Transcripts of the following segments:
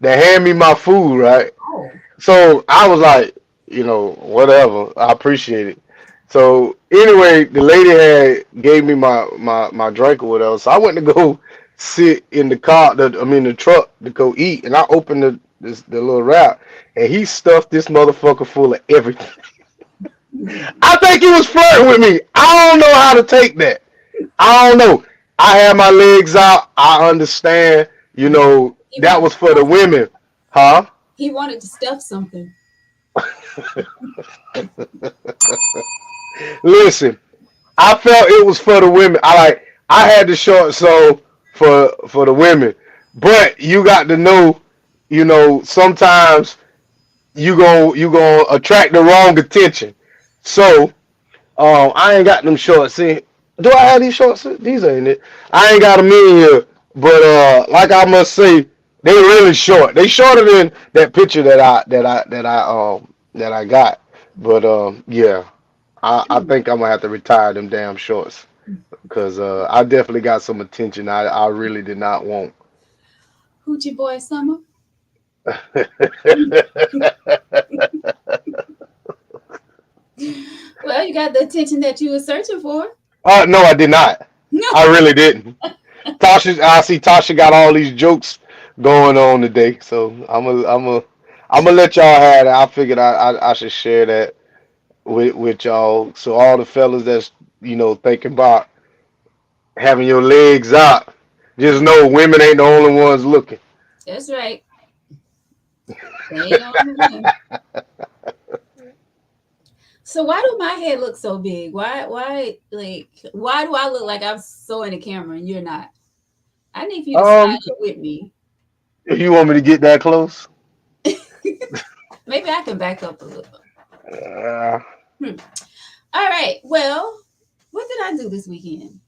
They hand me my food, right? Oh, So I was like, whatever. I appreciate it. So anyway, the lady had gave me my drink or whatever. So I went to go sit in the car, the truck to go eat, and I opened the little wrap, and he stuffed this motherfucker full of everything. I think he was flirting with me. I don't know how to take that. I don't know. I had my legs out. I understand. he That wanted was for the women, huh? he wanted to stuff something. Listen, I felt it was for the women. I had the short so for the women. But you got to know, sometimes you gonna attract the wrong attention. So I ain't got them shorts. See, do I have these shorts? These ain't it. I ain't got them in here. But like I must say, they really short. They shorter than that picture that I got. But yeah, I think I'm gonna have to retire them damn shorts because I definitely got some attention I really did not want. Hoochie Boy Summer. Well, you got the attention that you were searching for. No, I did not. No. I really didn't. I see Tasha got all these jokes going on today, so I'm gonna let y'all have it. I figured I should share that with y'all, so all the fellas that's thinking about having your legs out, just know women ain't the only ones looking. That's right. They ain't on the one. So why do my head look so big? Why do I look like I'm so in the camera and you're not? I need for you to slide Um, up with me. you want me to get that close? Maybe I can back up a little. Uh, Hmm. All right. Well, what did I do this weekend?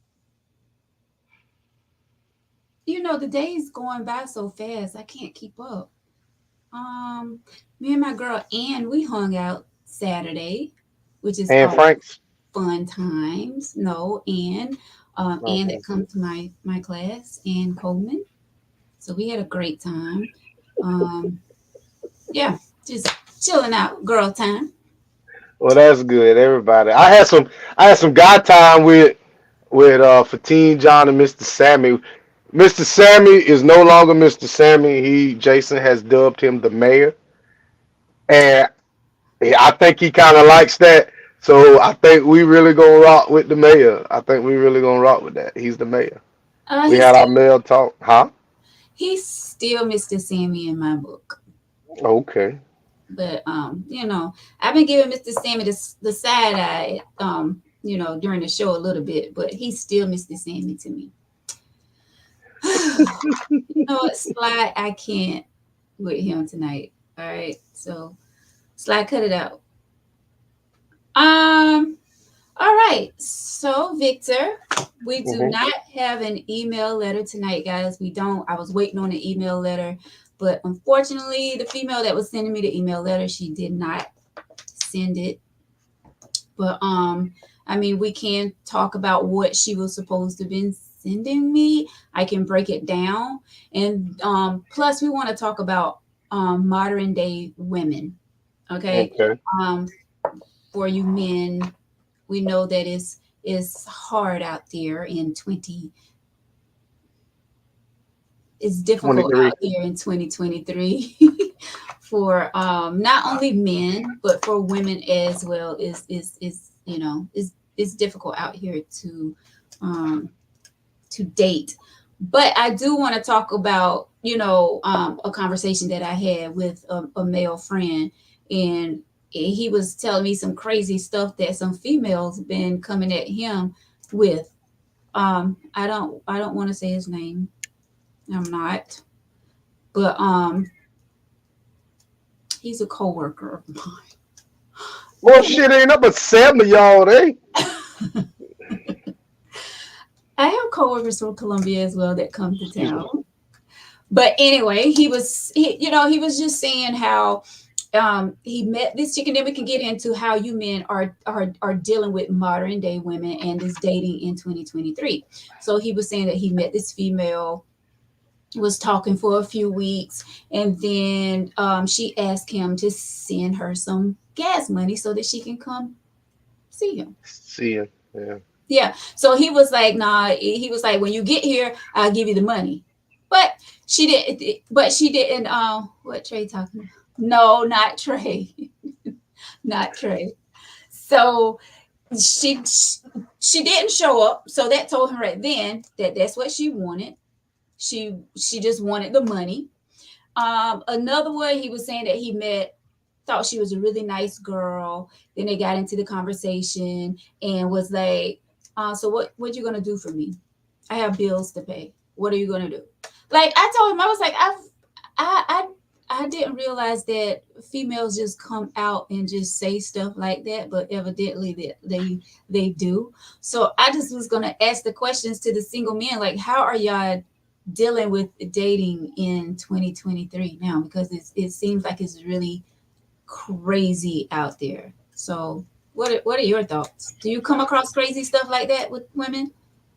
The day's going by so fast. I can't keep up. Um, Me and my girl Ann, we hung out Saturday, which is and all Franks. fun times. No, Ann Okay. that comes to my class, Ann Coleman. So we had a great time. Um, yeah, just chilling out, girl time. Well, that's good. Everybody. I had some guy time with Fatine John and Mr. Sammy. Mr. Sammy is no longer Mr. Sammy. Jason has dubbed him the mayor, and I think he kind of likes that. So I think we really gonna rock with the mayor. I think we really gonna rock with that. He's the mayor. Uh, We he's had our still mayor talk, huh? he's still Mr. Sammy in my book. Okay. But I've been giving Mr. Sammy the side eye during the show a little bit, but he's still Mr. Sammy to me. You know what, Sly, I can't with him tonight. All right. So Sly, cut it out. Um, all right. So Victor, we do Hmm. not have an email letter tonight, guys. We don't. I was waiting on an email letter, but unfortunately, the female that was sending me the email letter, she did not send it. But I mean, we can talk about what she was supposed to been sending me. I can break it down, and plus we want to talk about modern day women. Okay, Okay. um, for you men, we know that it's hard out there in 20. It's difficult 23. out there in 2023 for not only men but for women as well. Is difficult out here um, to date. But I do want to talk about a conversation that I had with a male friend, and he was telling me some crazy stuff that some females been coming at him with. I don't want to say his name. I'm not, but he's a coworker of mine. Well, shit, ain't up but seven of y'all, eh? I have coworkers from Columbia as well that come to Excuse me. town. But anyway, he was just saying how he met this chick, and then we can get into how you men are dealing with modern day women and this dating in 2023. So he was saying that he met this female was talking for a few weeks, and then she asked him to send her some gas money so that she can come see him. See ya. Yeah. Yeah. So he was like, nah, he was like, when you get here, I'll give you the money. But she didn't what Trey talking about? No, not Trey. Not Trey. So she she didn't show up. So that told him right then that that's what she wanted. She just wanted the money. Another one, he was saying that he met, thought she was a really nice girl. Then they got into the conversation and was like, so what you gonna do for me? I have bills to pay. What are you gonna do? Like I told him, I was like, I I I didn't realize that females just come out and just say stuff like that, but evidently that they do. So I just was gonna ask the questions to the single men, like, how are y'all dealing with dating in 2023 now? Because it seems like it's really crazy out there. So what are your thoughts? Do you come across crazy stuff like that with women?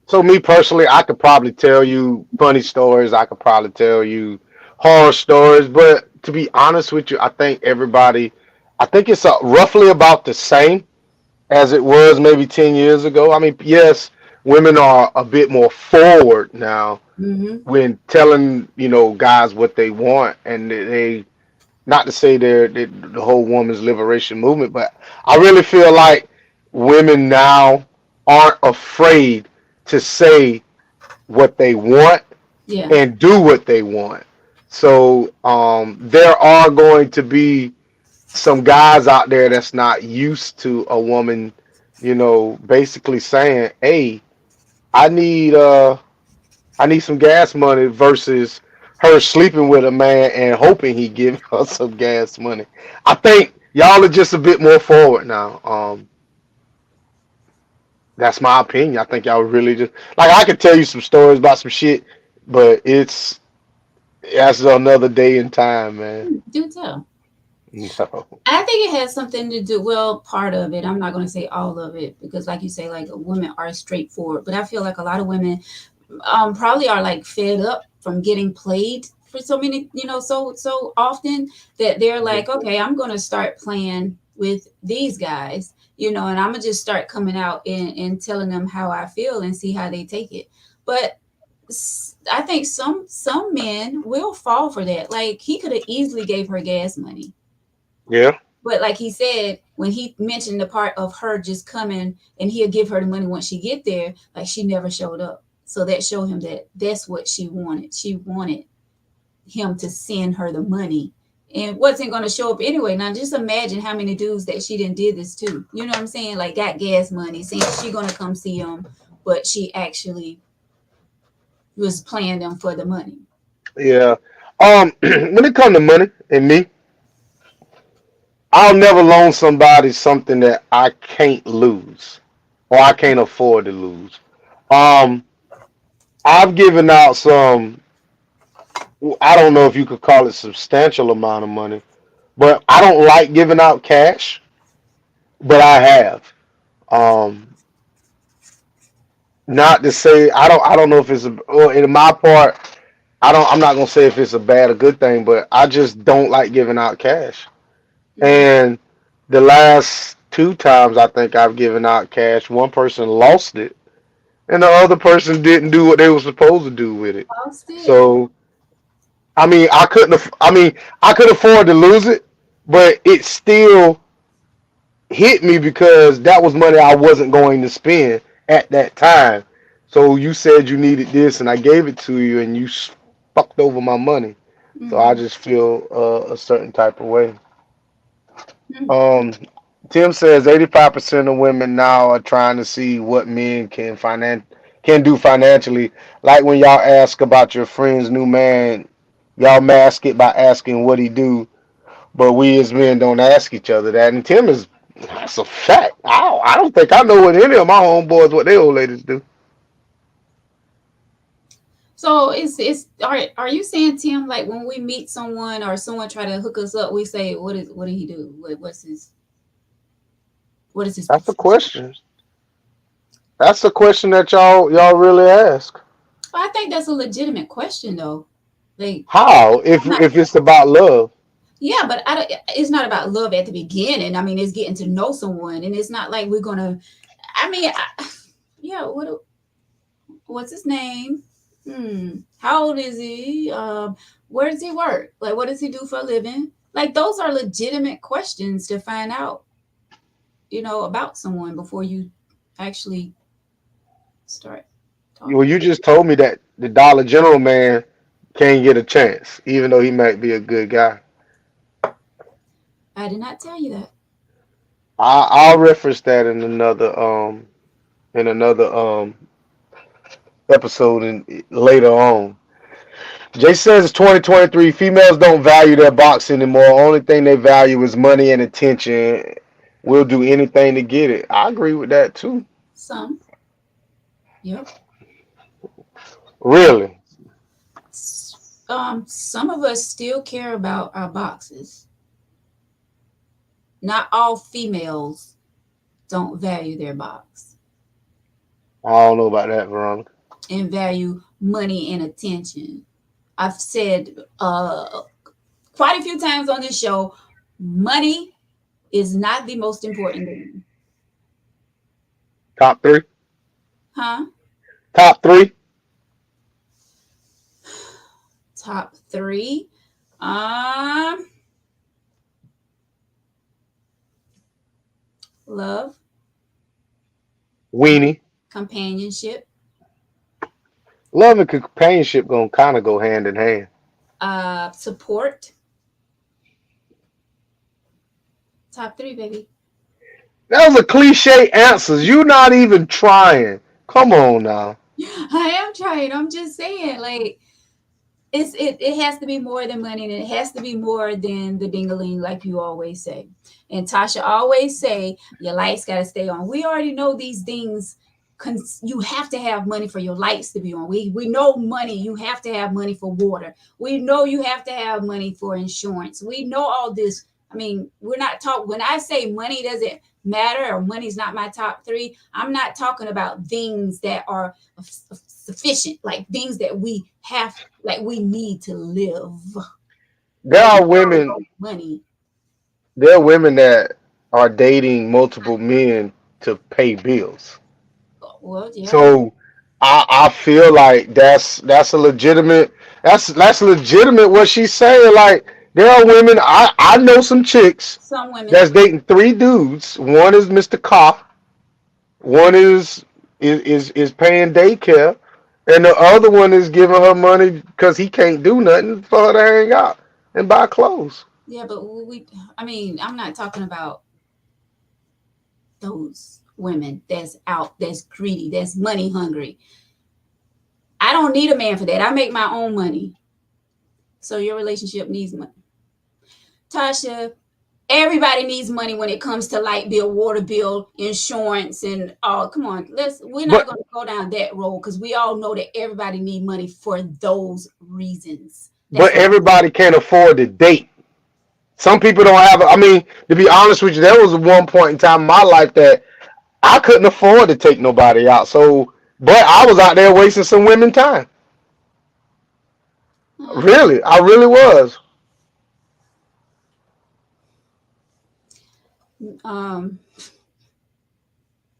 So me personally, I could probably tell you funny stories. I could probably tell you horror stories. But to be honest with you, I think everybody, I think it's roughly about the same as it was maybe 10 years ago. I mean, yes, women are a bit more forward now Mm-hmm. when telling, guys what they want, and they not to say they're the whole woman's liberation movement, but I really feel like women now aren't afraid to say what they want Yeah. and do what they want. So there are going to be some guys out there that's not used to a woman, basically saying, "Hey, I need uh I need some gas money," versus her sleeping with a man and hoping he give her some gas money. I think y'all are just a bit more forward now. That's my opinion. I think y'all really just like I could tell you some stories about some shit, but that's another day in time, man. Do tell. No. I think it has something to do, well, part of it. I'm not going to say all of it because, like you say, like women are straightforward, but I feel like a lot of women probably are like fed up from getting played for so many, so often that they're like, okay, I'm going to start playing with these guys, and I'm going to just start coming out and telling them how I feel and see how they take it. But I think some men will fall for that. Like he could have easily gave her gas money, Yeah. but like he said, when he mentioned the part of her just coming and he'll give her the money once she get there, like she never showed up. So that showed him that that's what she wanted. She wanted him to send her the money and wasn't going to show up anyway. Now just imagine how many dudes that she didn't did this to. You know what I'm saying? Like got gas money, saying she going to come see him, but she actually was playing them for the money. Yeah. When it comes to money and me, I'll never loan somebody something that I can't lose or I can't afford to lose. Um, I've given out some, I don't know if you could call it substantial amount of money, but I don't like giving out cash, but I have. Um, Not to say I don't know if it's well, in my part, I'm not gonna say if it's a bad or good thing, but I just don't like giving out cash. Mm-hmm. And the last two times I think I've given out cash, one person lost it and the other person didn't do what they were supposed to do with it. Lost it. So I mean, I could afford to lose it, but it still hit me because that was money I wasn't going to spend at that time. So you said you needed this, and I gave it to you, and you fucked over my money. So I Mm-hmm. just feel a certain type of way. Um, Tim says 85% of women now are trying to see what men can do financially. Like when y'all ask about your friend's new man, y'all mask it by asking what he do, but we as men don't ask each other that. And Tim is that's a fact. I don't think I know what any of my homeboys what their old ladies do. So it's are you saying, Tim, like when we meet someone or someone try to hook us up, we say what did he do? What is his That's a profession? question. That's a question that y'all really ask. Well, I think that's a legitimate question though. Like, How? I'm not. If it's about love. Yeah, but I don't, it's not about love at the beginning. I mean, it's getting to know someone, and it's not like we're gonna. I mean, yeah. What's his name? How old is he? Where does he work? Like, what does he do for a living? Like, those are legitimate questions to find out, about someone before you actually start Well, talking. you just told me that the Dollar General man can't get a chance, even though he might be a good guy. I did not tell you that. I'll reference that in another episode and later on. Jay says it's 2023. Females don't value their box anymore. Only thing they value is money and attention. We'll do anything to get it. I agree with that too. Some, yep. Really. Some of us still care about our boxes. Not all females don't value their box I don't know about that, Veronica. and value money and attention. I've said quite a few times on this show, money is not the most important thing. Top three. Huh? Top three. Top three. Um, Love, Weenie. companionship, Love and companionship gonna kind of go hand in hand. support. Top three, baby. That was a cliche answer. You not even trying. Come on now. I am trying. I'm just saying, like, it has to be more than money, and it has to be more than the dingaling, like you always say. And Tasha always say your lights got to stay on. We already know these things. You have to have money for your lights to be on. We know money. You have to have money for water. We know you have to have money for insurance. We know all this. I mean, we're not talking. When I say money doesn't matter or money's not my top three, I'm not talking about things that are sufficient, like things that we have, like we need to live. There Like, we are all women. know money. There are women that are dating multiple men to pay bills. Well, yeah. So I feel like that's a legitimate that's legitimate what she's saying. Like there are women I know some chicks Some women. that's dating three dudes. One is Mr. Carr, one is paying daycare, and the other one is giving her money because he can't do nothing for her to hang out and buy clothes. Yeah, but I mean, I'm not talking about those women that's out, that's greedy, that's money hungry. I don't need a man for that. I make my own money. So your relationship needs money. Tasha, everybody needs money when it comes to light bill, water bill, insurance, and all. Come on, we're not But going to go down that road because we all know that everybody need money for those reasons. but That's what I'm everybody can't afford to date. Some people don't have. I mean, to be honest with you, there was one point in time in my life that I couldn't afford to take nobody out. So, but I was out there wasting some women time. saying. Really, I really was. Um,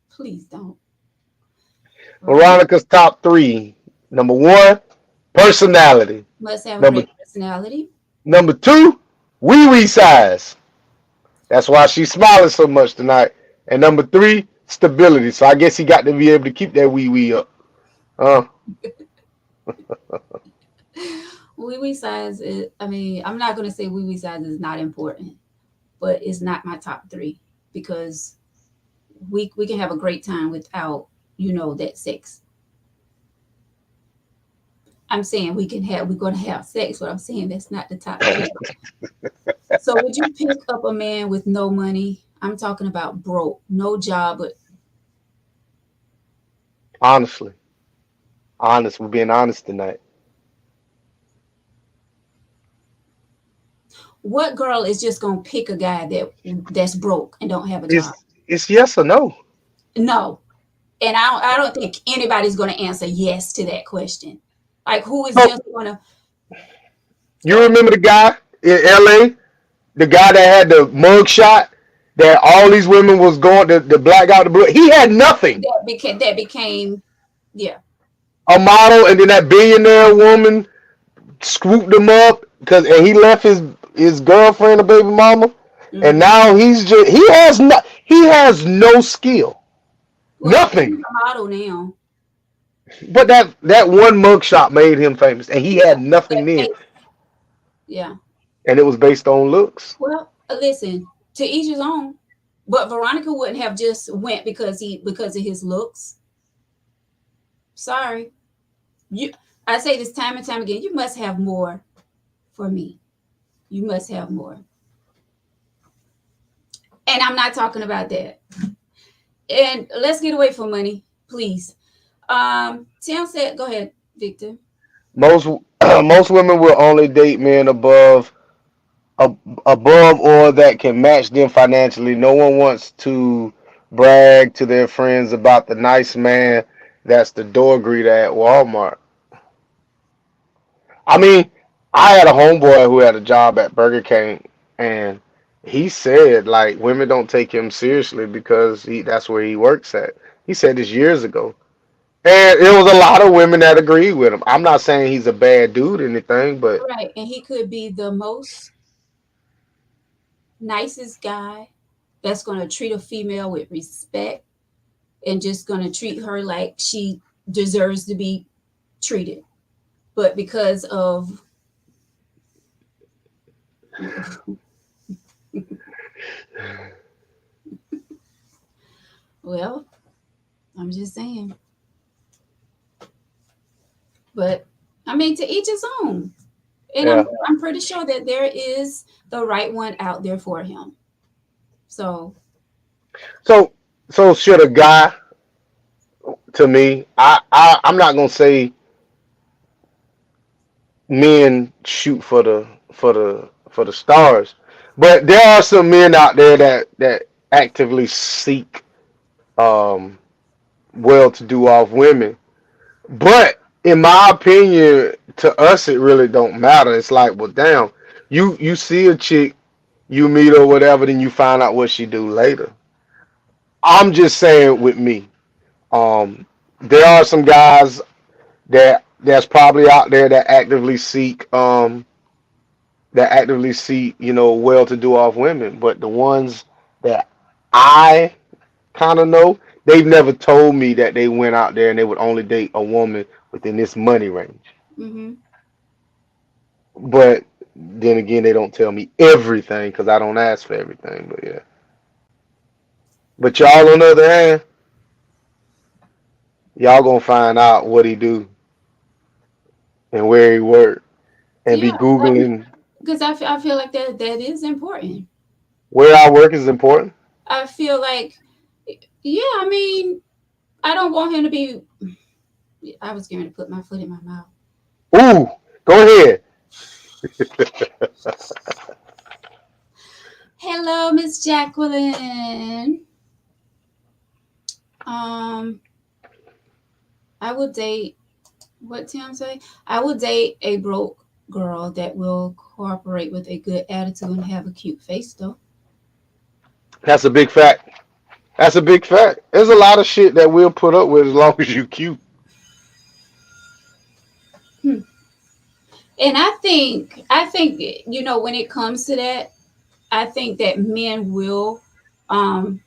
please don't. Right? Veronica's top three. Number one, personality. Must have a Number great personality. number two, wee wee size. That's why she's smiling so much tonight. And number three, stability. So I guess he got to be able to keep that wee wee up. Uh, Wee wee size is, I mean, I'm not going to say wee wee size is not important, but it's not my top three because we can have a great time without, that sex. I'm saying we're going to have sex, but I'm saying that's not the top three. So would you pick up a man with no money? I'm talking about broke, no job, but honestly, honest. We're being honest tonight. what girl is just going to pick a guy that's broke and don't have a job? It's yes or no. No. And I don't think anybody's going to answer yes to that question. Like, who is So just going to? You remember the guy in LA, the guy that had the mug shot that all these women was going the black out the blue. He had nothing. That became yeah. A model, and then that billionaire woman swooped him up because and he left his girlfriend, a baby mama, and Hmm. now he has no skill, Well, he's nothing. a model now. But that one mugshot made him famous, and he Yeah, had nothing then, yeah. and it was based on looks. Well, listen, to each his own. But Veronica wouldn't have just went because of his looks. Sorry, you. I say this time and time again. You must have more for me. You must have more, and I'm not talking about that. And let's get away from money, please. Tim said, "Go ahead, Victor." Most most women will only date men above or that can match them financially. No one wants to brag to their friends about the nice man that's the door greeter at Walmart. I mean, I had a homeboy who had a job at Burger King, and he said like women don't take him seriously because that's where he works at. He said this years ago. And it was a lot of women that agreed with him. I'm not saying he's a bad dude or anything, but Right, and he could be the most nicest guy that's going to treat a female with respect and just going to treat her like she deserves to be treated. But because of, well, I'm just saying. But I mean, to each his own. And yeah. I'm pretty sure that there is the right one out there for him. So, So should a guy to me, I'm not gonna say men shoot for the stars, but there are some men out there that actively seek um well to do off women. But in my opinion, to us it really don't matter. It's like, well, damn, you see a chick, you meet her, whatever, then you find out what she do later. I'm just saying with me, um, there are some guys that's probably out there that actively seek well to do off women, but the ones that I kind of know, they've never told me that they went out there and they would only date a woman within this money range. hmm. But then again, they don't tell me everything because I don't ask for everything. But yeah, but y'all on the other hand, y'all gonna find out what he do and where he work and be Yeah, googling because I feel like that is important. where I work is important. I feel like, yeah, I mean, I don't want him to be. I was going to put my foot in my mouth. Ooh, go ahead. Hello, Miss Jacqueline. Um, I would date. What Tim say? I would date a broke girl that will cooperate with a good attitude and have a cute face, though. That's a big fact. That's a big fact. There's a lot of shit that we'll put up with as long as you cute. Hmm. And I think when it comes to that, I think that men will um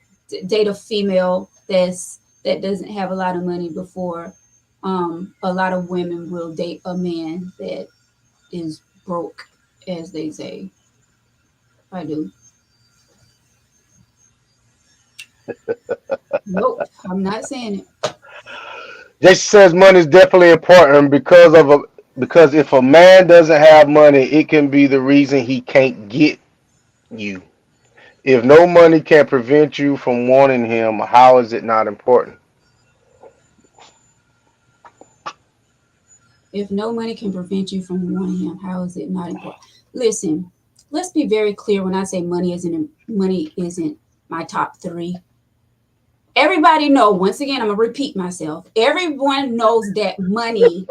date a female that doesn't have a lot of money before a lot of women will date a man that is broke, as they say. I do. Nope, I'm not saying it. Jason says money is definitely important because if a man doesn't have money, it can be the reason he can't get you. If no money can prevent you from wanting him, how is it not important? If no money can prevent you from wanting him, how is it not important? Listen, let's be very clear when I say money isn't my top three. Everybody know, once again, I'm gonna repeat myself. Everyone knows that money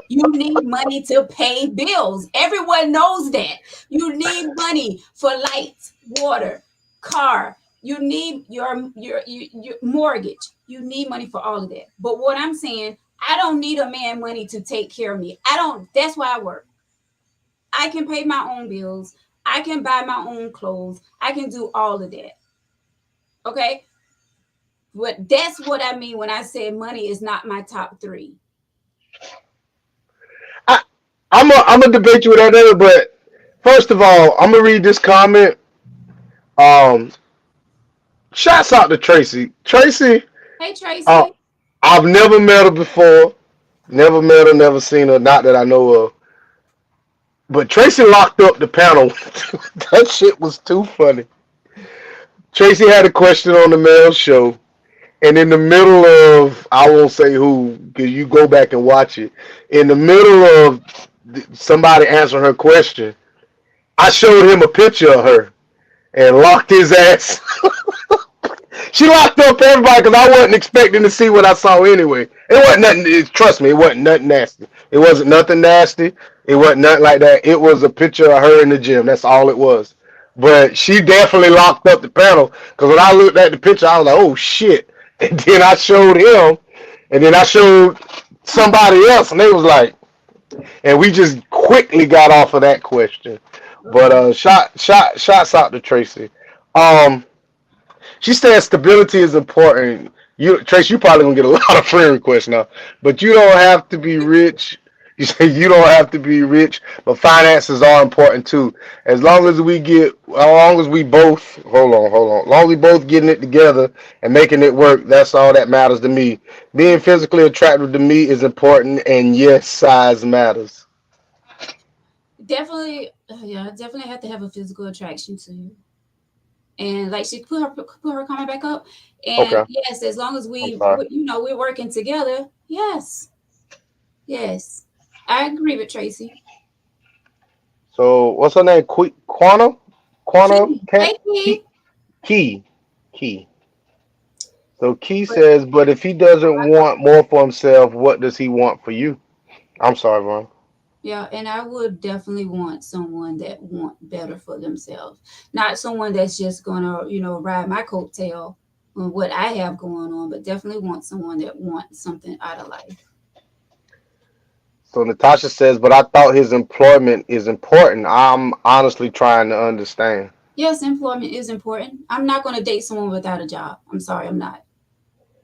You need money to pay bills. Everyone knows that. You need money for lights, water, car. You need your mortgage. You need money for all of that. But what I'm saying, I don't need a man money to take care of me. I don't. That's why I work. I can pay my own bills. I can buy my own clothes. I can do all of that. Okay? But that's what I mean when I say money is not my top three. I, I'm gonna debate you with that, later, but first of all, I'm gonna read this comment. Um, Shouts out to Tracy. Tracy, Hey, uh, Tracy. I've never met her before. Never met her, never seen her. Not that I know of. But Tracy locked up the panel. That shit was too funny. Tracy had a question on the mail show, and in the middle of, I won't say who, because you go back and watch it. In the middle of somebody answering her question, I showed him a picture of her and locked his ass. She locked up everybody because I wasn't expecting to see what I saw anyway. It wasn't nothing. Trust me, it wasn't nothing nasty. It wasn't nothing nasty. It wasn't nothing like that. It was a picture of her in the gym. That's all it was. But she definitely locked up the panel because when I looked at the picture, I was like, "Oh shit!" And then I showed him, and then I showed somebody else, and they was like, and we just quickly got off of that question. But Okay. shots out to Tracy. Um, she said stability is important. You, Trace, you probably gonna get a lot of friend requests now, but you don't have to be rich. You say you don't have to be rich, but finances are important too. As long as we get, as long as we both, hold on, as long as we both getting it together and making it work, that's all that matters to me. Being physically attractive to me is important, and yes, size matters. Definitely, yeah, I definitely have to have a physical attraction to you. And like she put her comment back up. And Okay, yes, as long as I'm sorry. we're working together. Yes, yes, I agree with Tracy. So what's her name? Quana, Quana Key, Cat hey Key. Key Key Key. So Key But says, but if he doesn't want more for himself, what does he want for you? I'm sorry, Ron. yeah, and I would definitely want someone that want better for themselves, not someone that's just gonna ride my coattail on what I have going on, but definitely want someone that wants something out of life. So Natasha says, but I thought his employment is important. I'm honestly trying to understand. Yes, employment is important. I'm not going to date someone without a job. I'm sorry, I'm not.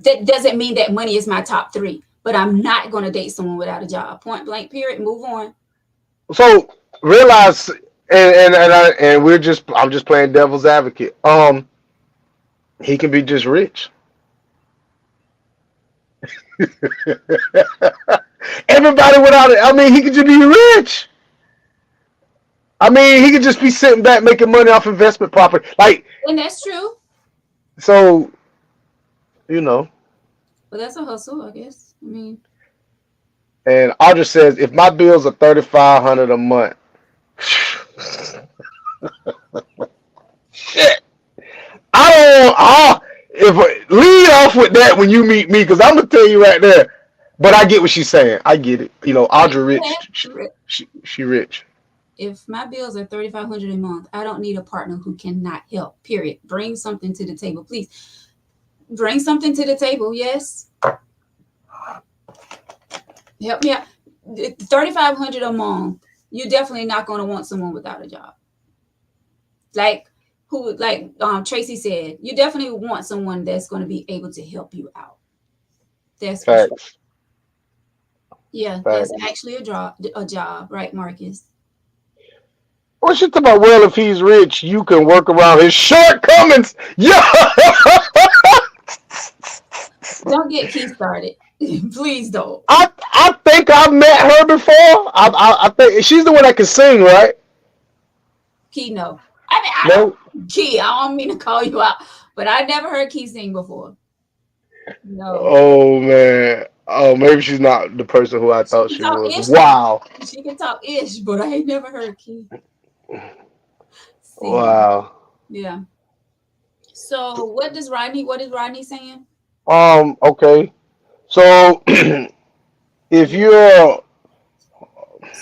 That doesn't mean that money is my top three, but I'm not going to date someone without a job. Point blank, period. Move on. So realize, and we're just, I'm just playing devil's advocate. He can be just rich. Everybody without it. I mean, he could just be rich. I mean, he could just be sitting back making money off investment property. Like, And that's true. so, you know. But that's a hustle, I guess. I mean, And Audra says, if my bills are 3,500 a month, shit, I don't. If lead off with that when you meet me, because I'm gonna tell you right there. But I get what she's saying. I get it. You know, like Audra rich. that, She rich. if my bills are 3,500 a month, I don't need a partner who cannot help. Period. Bring something to the table, please. Bring something to the table. Yes, help me out. 3,500 a month. You're definitely not going to want someone without a job. Like Tracy said, you definitely want someone that's going to be able to help you out. That's for sure. Facts. Yeah, that's Facts. actually a job, right, Marcus? What you talking about? Well, if he's rich, you can work around his shortcomings. Yeah. Don't get Key started. Please don't. I think I've met her before. I think she's the one that can sing, right? Key, no. I mean, I No. don't, Key, I don't mean to call you out, but I never heard Key sing before. No. Oh man. Oh, maybe she's not the person who I She thought can she talk was. ish. Wow. She can talk ish, but I ain't never heard Key sing. Wow. Yeah. So what is Rodney saying? Okay. So if you're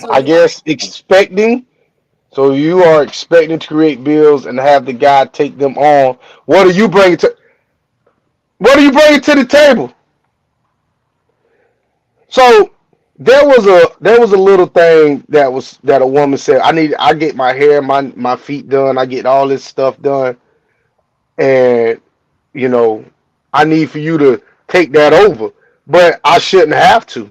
So I you are guess expecting. So you are expecting to create bills and have the guy take them on. What are you bringing to? What are you bringing to the table? So there was a little thing that a woman said. I get my hair, my feet done. I get all this stuff done, and you know I need for you to take that over. But I shouldn't have to.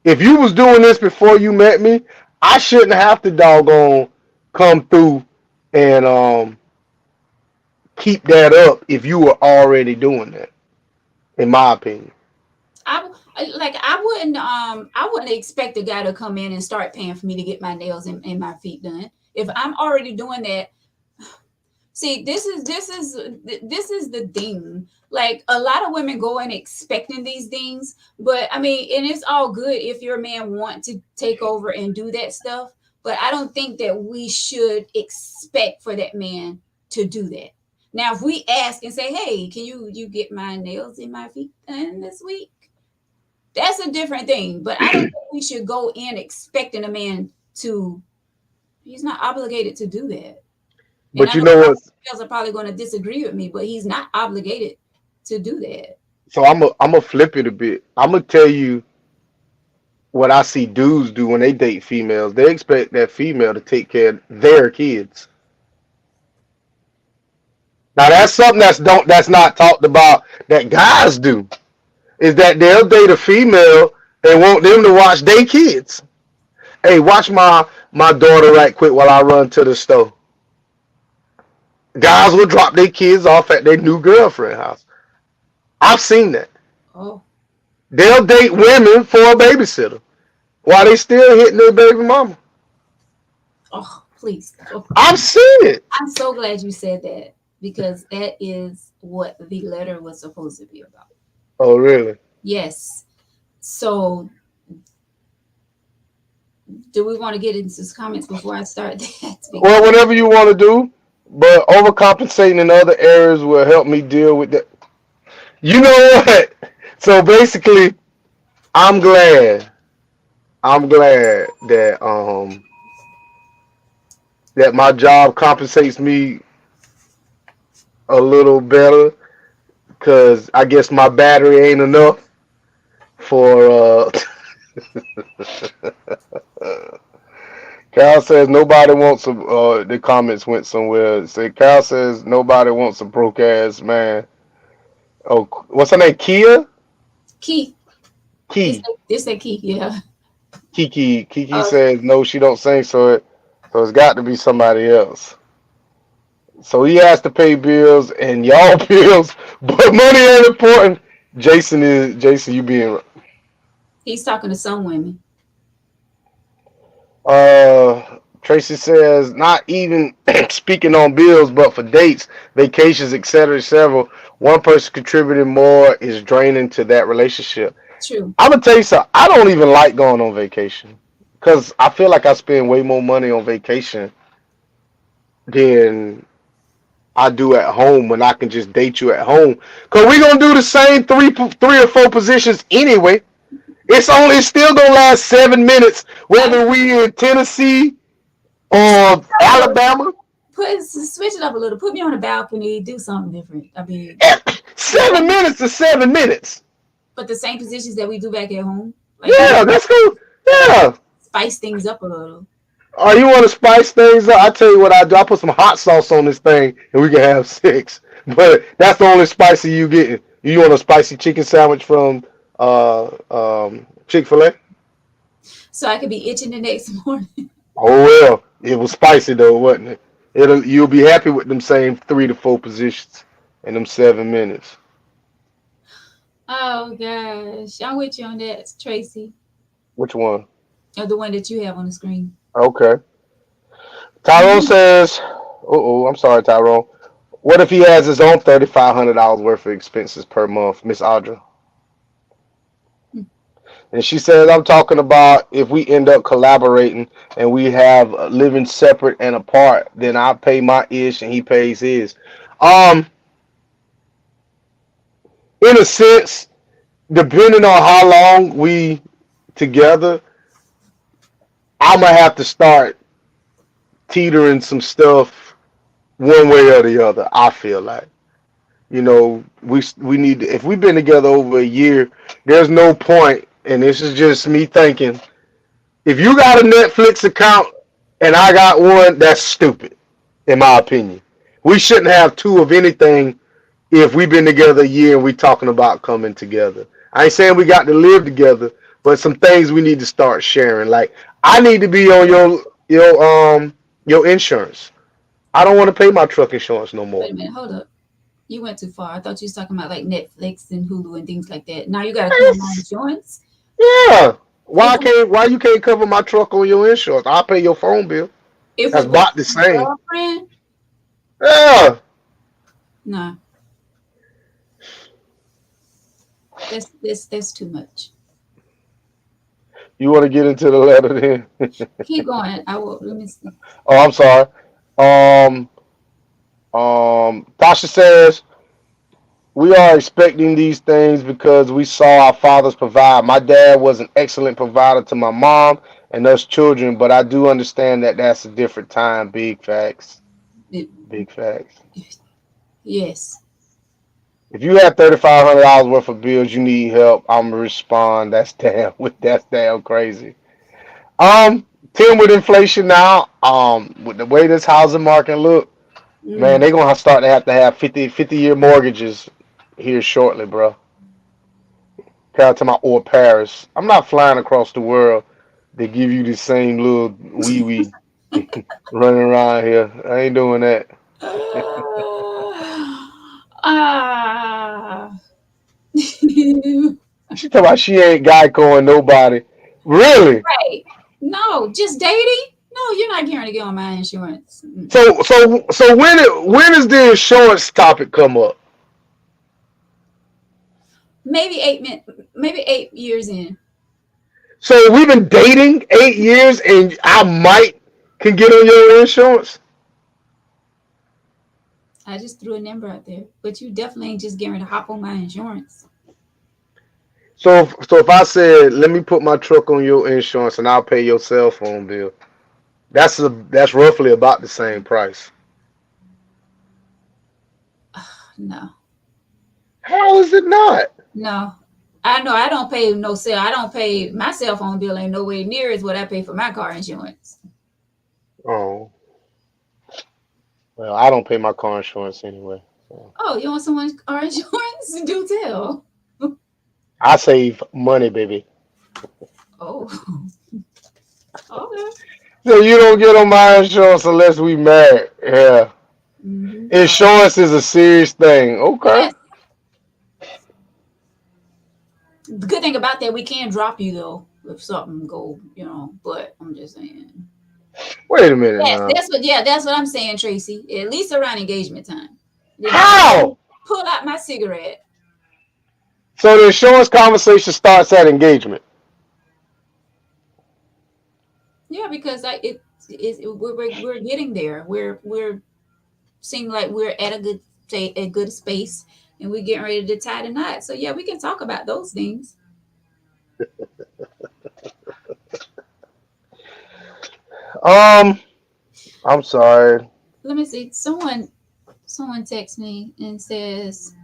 If you was doing this before you met me, I shouldn't have to doggone come through and keep that up if you were already doing that, in my opinion. I wouldn't expect a guy to come in and start paying for me to get my nails and my feet done. If I'm already doing that, see, this is the thing. Like a lot of women go in expecting these things, but I mean, and it's all good if your man want to take over and do that stuff. But I don't think that we should expect for that man to do that. Now, if we ask and say, "Hey, can you get my nails and my feet done this week?" That's a different thing. But I don't think we should go in expecting a man to. He's not obligated to do that. And But I you know know what? girls are probably going to disagree with me, but he's not obligated to do that. So I'm a flip it a bit. I'm gonna tell you what I see dudes do when they date females. They expect that female to take care of their kids. Now that's something that's not talked about that guys do. Is that they'll date a female and want them to watch their kids. Hey, watch my daughter right quick while I run to the store. Guys will drop their kids off at their new girlfriend house. I've seen that. Oh, They'll date women for a babysitter while they still hitting their baby mama. oh, please. Oh, I've seen it. I'm so glad you said that because that is what the letter was supposed to be about. Oh, really? Yes. So, do we want to get into some comments before I start that? Well, Because whatever you want to do, but overcompensating in other areas will help me deal with that. You know what? So basically, I'm glad. I'm glad that my job compensates me a little better because I guess my battery ain't enough for. Cal says nobody wants a. The comments went somewhere. Say Cal says nobody wants a broke ass man. Oh, what's her name? Kia? Keith, Key. this say Keith, yeah. Kiki. Kiki Uh, says no, she don't sing, so it's got to be somebody else. So he has to pay bills and y'all bills, but money ain't important. Jason. You being he's talking to some women. Tracy says not even speaking on bills, but for dates, vacations, etc. Several. One person contributing more is draining to that relationship. True. I'm gonna tell you something. I don't even like going on vacation because I feel like I spend way more money on vacation than I do at home when I can just date you at home. Cause we gonna do the same three or four positions anyway. It's still gonna last 7 minutes I whether we in Tennessee or switch it up a little. Alabama. Switch it up a little. Put me on a balcony. Do something different. I mean, Eh, the 7 minutes to 7 minutes. but the same positions that we do back at home. Like we Yeah, just that's cool. Yeah. spice things up a little. Oh, you want to spice things up? I tell you what I do. I put some hot sauce on this thing, and we can have six. But that's the only spicy you getting. You want a spicy chicken sandwich from Chick-fil-A? So I could be itching the next morning. Oh well, it was spicy though, wasn't it? You'll be happy with them same 3 to 4 positions in them 7 minutes. Oh gosh. I'm with you on that, Tracy. Which one? Or the one that you have on the screen. Okay. Tyrone says, "Oh, I'm sorry, Tyrone. What if he has his own $3,500 worth of expenses per month, Miss Audra?" And she says, "I'm talking about if we end up collaborating and we have living separate and apart, then I pay my ish and he pays his." Um, in a sense, depending on how long we together, I'm gonna have to start teetering some stuff one way or the other. I feel like, we need to, if we've been together over a year, there's no point, and this is just me thinking. If you got a Netflix account and I got one, that's stupid, in my opinion. We shouldn't have two of anything if we've been together a year and we talking about coming together. I ain't saying we got to live together, but some things we need to start sharing. Like I need to be on your insurance. I don't want to pay my truck insurance no more. Wait a minute, hold up. You went too far. I thought you was talking about like Netflix and Hulu and things like that. Now you got to cover my Yes. insurance. Yeah. If Why you can't cover my truck on your insurance? I'll pay your phone bill. if That's we were about the same. girlfriend, Yeah. no, that's too much. You want to get into the letter then? Keep going. I will. Let me see. Oh, I'm sorry. Um, Tasha says we are expecting these things because we saw our fathers provide. My dad was an excellent provider to my mom and us children, but I do understand that that's a different time. Big facts. It- Big facts. yes. If you have $3,500 worth of bills, you need help. I'm gonna respond. That's damn crazy. Tim, with inflation now, with the way this housing market look, man, Mm. they're gonna start to have 50-year mortgages here shortly, bro. Compared to my or Paris. I'm not flying across the world. They give you the same little wee wee running around here. I ain't doing that. Ah. She talking about she ain't Geico and nobody. Really? Right. No, just dating? No, you're not guaranteed to get on my insurance. So when does the insurance topic come up? Maybe 8 years in. So we've been dating 8 years, and I might can get on your insurance. I just threw a number out there, but you definitely ain't just guaranteed to hop on my insurance. So if I said, let me put my truck on your insurance and I'll pay your cell phone bill, that's roughly about the same price. No, How is it not? no. I know I don't pay no cell. I don't pay my cell phone bill ain't nowhere near as what I pay for my car insurance. Oh, well, I don't pay my car insurance anyway. So Oh, you want someone's car insurance? Do tell. I save money, baby. Oh, okay. So you don't get on my insurance unless we married. Yeah, insurance is a serious thing. Okay. Yes. The good thing about that, we can drop you though if something go, But I'm just saying. Wait a minute Yes, now. that's what I'm saying, Tracy. At least around engagement time. Then I How? pull out my cigarette. So the insurance conversation starts at engagement. Yeah, because we're getting there. We're seem like we're at a good space, and we're getting ready to tie the knot. So yeah, we can talk about those things. Um, I'm sorry. Let me see. Someone texts me and says,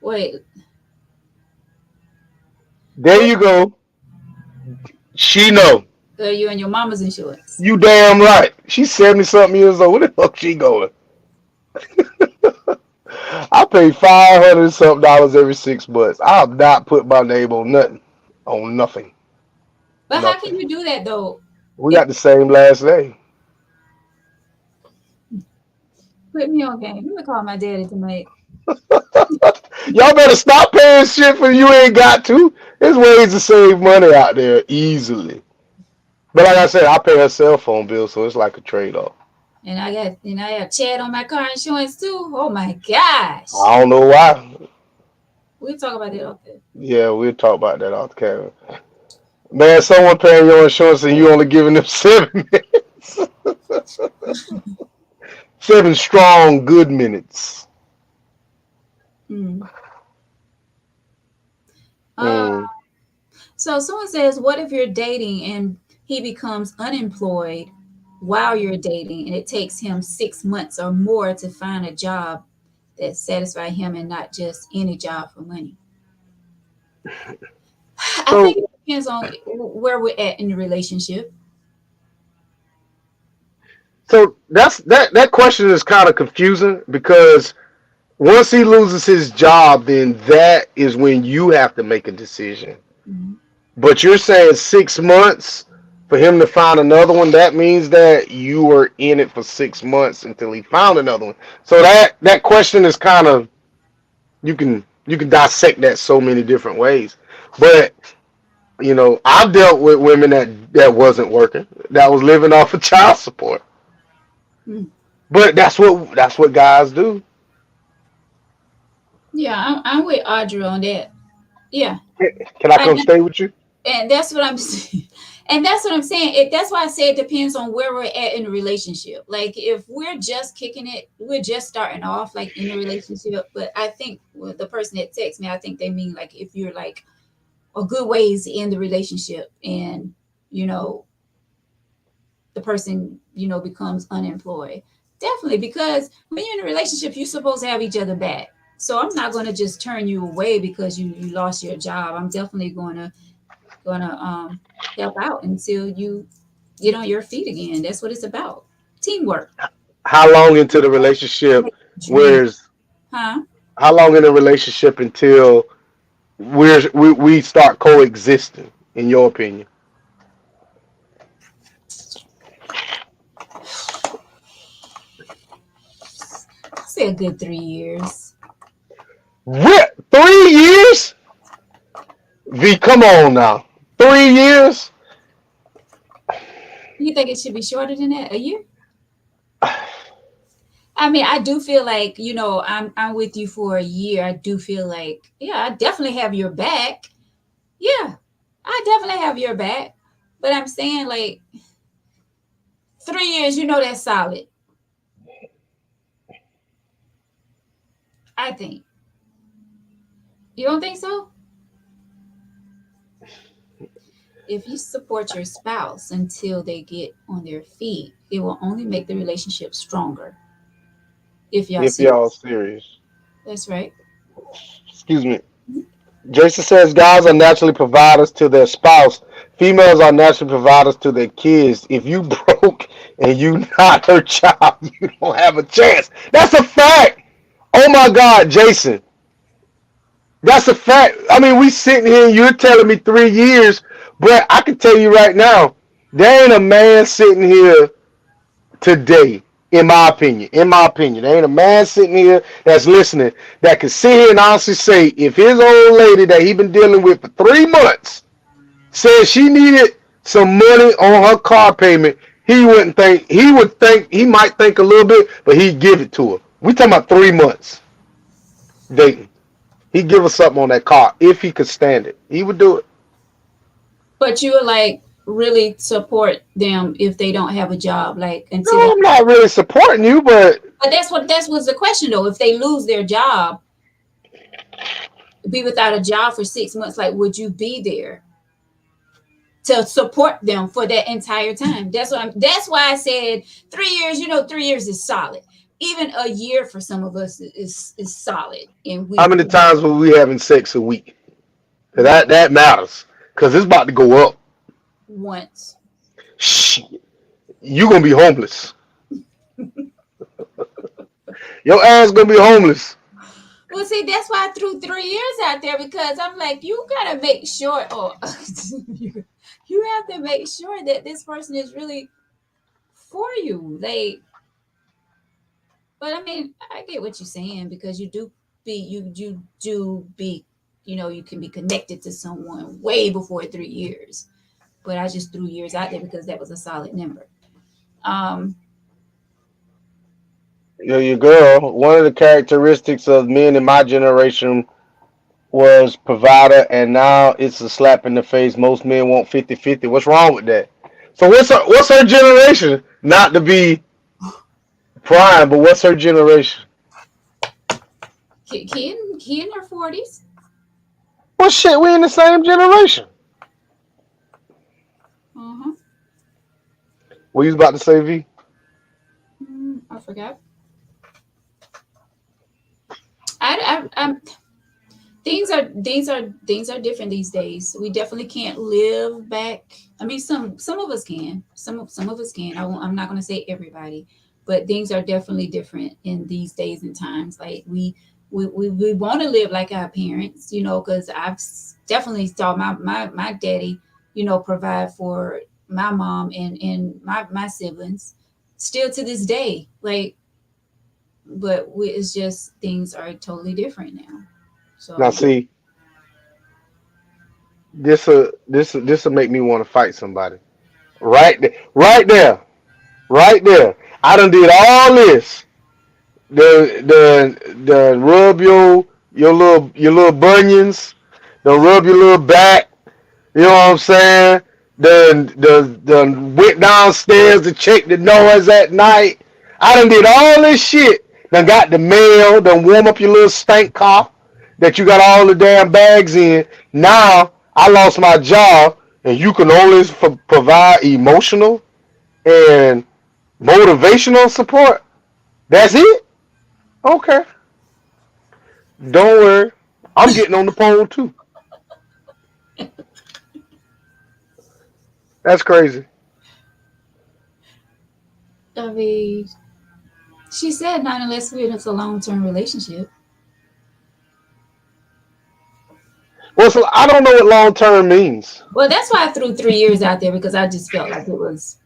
"Wait, There what you go. She know. are you and your mama's insurance?" You damn right. She's 70 something years old. Where the fuck she going? I pay 500 something dollars every 6 months. I'll not put my name on nothing. On nothing. But how can Nothing. you do that though? We If got the same last name. put me on game, let me call my daddy tonight. Y'all better stop paying shit for you ain't got to. There's ways to save money out there easily. But like I said, I pay her cell phone bill, so it's like a trade off. And I have Chad on my car insurance too. Oh my gosh. I don't know why. We'll talk about that off there. Yeah, we'll talk about that off camera. Man, someone paying your insurance and you only giving them 7 minutes. 7 strong, good minutes. Mm. Uh, Mm. so someone says, what if you're dating and he becomes unemployed while you're dating, and it takes him 6 months or more to find a job that satisfies him and not just any job for money. I think So it depends on where we're at in the relationship. that question is kind of confusing because once he loses his job, then that is when you have to make a decision. Mhm. But you're saying 6 months for him to find another one. That means that you were in it for 6 months until he found another one. So that question is kind of you can dissect that so many different ways. But I've dealt with women that wasn't working, that was living off of child support. Mm. But that's what guys do. Yeah, I'm with Audrey on that. Yeah, Can I I come stay with you? and that's what I'm and that's what I'm saying. That's why I say it depends on where we're at in the relationship. Like if we're just kicking it, we're just starting off like in the relationship. But I think the person that texts me, I think they mean like if you're like a good ways in the relationship and you know the person becomes unemployed. Definitely, because when you're in a relationship, you're supposed to have each other back. So I'm not going to just turn you away because you lost your job. I'm definitely going to help out until you get on your feet again. That's what it's about. Teamwork. How long into the relationship? Dream. Where's Huh? how long in the relationship until we start coexisting? In your opinion, Say a good 3 years. 3 years? V, come on now. 3 years? You think it should be shorter than that? A year? I mean, I do feel like, I'm with you for a year. I do feel like, yeah, I definitely have your back. Yeah, I definitely have your back. But I'm saying like 3 years, that's solid. I think. You don't think so? If you support your spouse until they get on their feet, it will only make the relationship stronger if y'all If y'all serious. serious. That's right. Excuse me. Jason says guys are naturally providers to their spouse. Females are naturally providers to their kids. If you broke and you not her child, you don't have a chance. That's a fact. Oh my God, Jason. That's a fact. I mean, we sitting here and you're telling me 3 years, but I can tell you right now, there ain't a man sitting here today, in my opinion, there ain't a man sitting here that's listening that can sit here and honestly say if his old lady that he been dealing with for 3 months said she needed some money on her car payment, he might think a little bit, but he'd give it to her. We talking about 3 months dating. He'd give her something on that car if he could stand it. He would do it. But you would like really support them if they don't have a job, like until No, they. I'm not really supporting you, but But that's what's the question though. If they lose their job, be without a job for 6 months, like would you be there to support them for that entire time? That's why I said 3 years. 3 years is solid. Even a year for some of us is solid. And how we many times were we having sex a week? That matters because it's about to go up. once. Shit, you gonna be homeless. Your ass gonna be homeless. Well, see, that's why I threw 3 years out there because I'm like, you gotta make sure, or you have to make sure that this person is really for you. Like, but I mean, I get what you're saying because you do be, you can be connected to someone way before 3 years. But I just threw years out there because that was a solid number. Um, Your girl. One of the characteristics of men in my generation was provider, and now it's a slap in the face. Most men want 50-50. What's wrong with that? So what's her generation? Not to be prime, but what's her generation? kid in their 40s. Well, shit, we in the same generation. Uh-huh. What you was about to say, V? I forgot. I'm things are different these days. We definitely can't live back. I mean, some of us can. Some of us can. I'm not going to say everybody, but things are definitely different in these days and times. Like we want to live like our parents, because definitely saw my daddy, provide for my mom and my siblings, still to this day. Like, but it's just things are totally different now. Now So. see, this will make me want to fight somebody. Right there, right there. I done did all this. The rub your little bunions, the rub your little back. You know what I'm saying? The went downstairs to check the noise at night. I done did all this shit. Done got the mail. Done warm up your little stank car that you got all the damn bags in. Now I lost my job, and you can only provide emotional and motivational support. That's it. Okay, don't worry. I'm getting on the pole too. That's crazy. I mean, she said not unless it's a long term relationship. Well, so I don't know what long term means. Well, that's why I threw 3 years out there because I just felt like it was,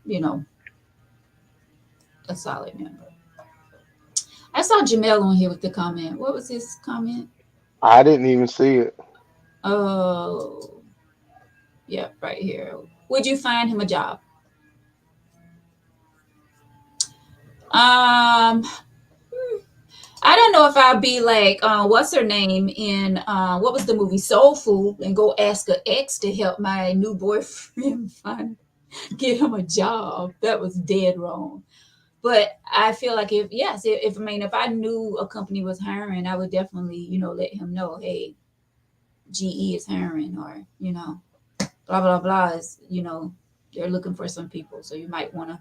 a solid number. I saw Jamel on here with the comment. What was his comment? I didn't even see it. Oh, yeah, right here. Would you find him a job? Um, I don't know if I'll be like, what's her name in what was the movie Soul Food, and go ask an ex to help my new boyfriend find get him a job. That was dead wrong. But I feel like if I mean if I knew a company was hiring, I would definitely let him know, hey, GE is hiring, or blah blah blah is they're looking for some people, so you might want to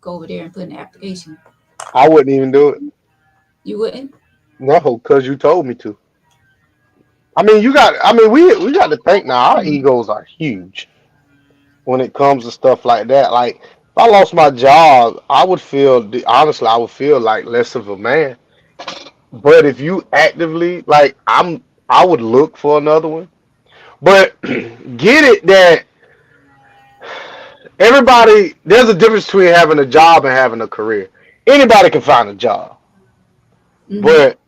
go over there and put in an application. I wouldn't even do it. You wouldn't? No, because you told me to. We got to think now. Our egos are huge when it comes to stuff like that. Like, if I lost my job, honestly, I would feel like less of a man. But if you actively, like, I would look for another one. But get it that there's a difference between having a job and having a career. Anybody can find a job. Mm-hmm. But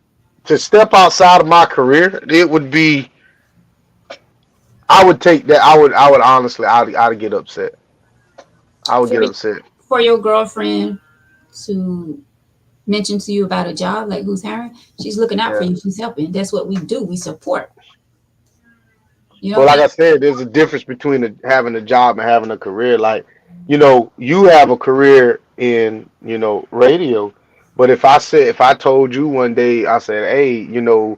to step outside of my career, it would be, I would take that. I would honestly, I'd get upset. I would For get upset. for your girlfriend to mention to you about a job, like who's hiring, she's looking out for Yeah. you. She's helping. That's what we do. We support. You But don't like think? I said, there's a difference between having a job and having a career. Like, you have a career in, radio. But if I told you one day, I said, hey, now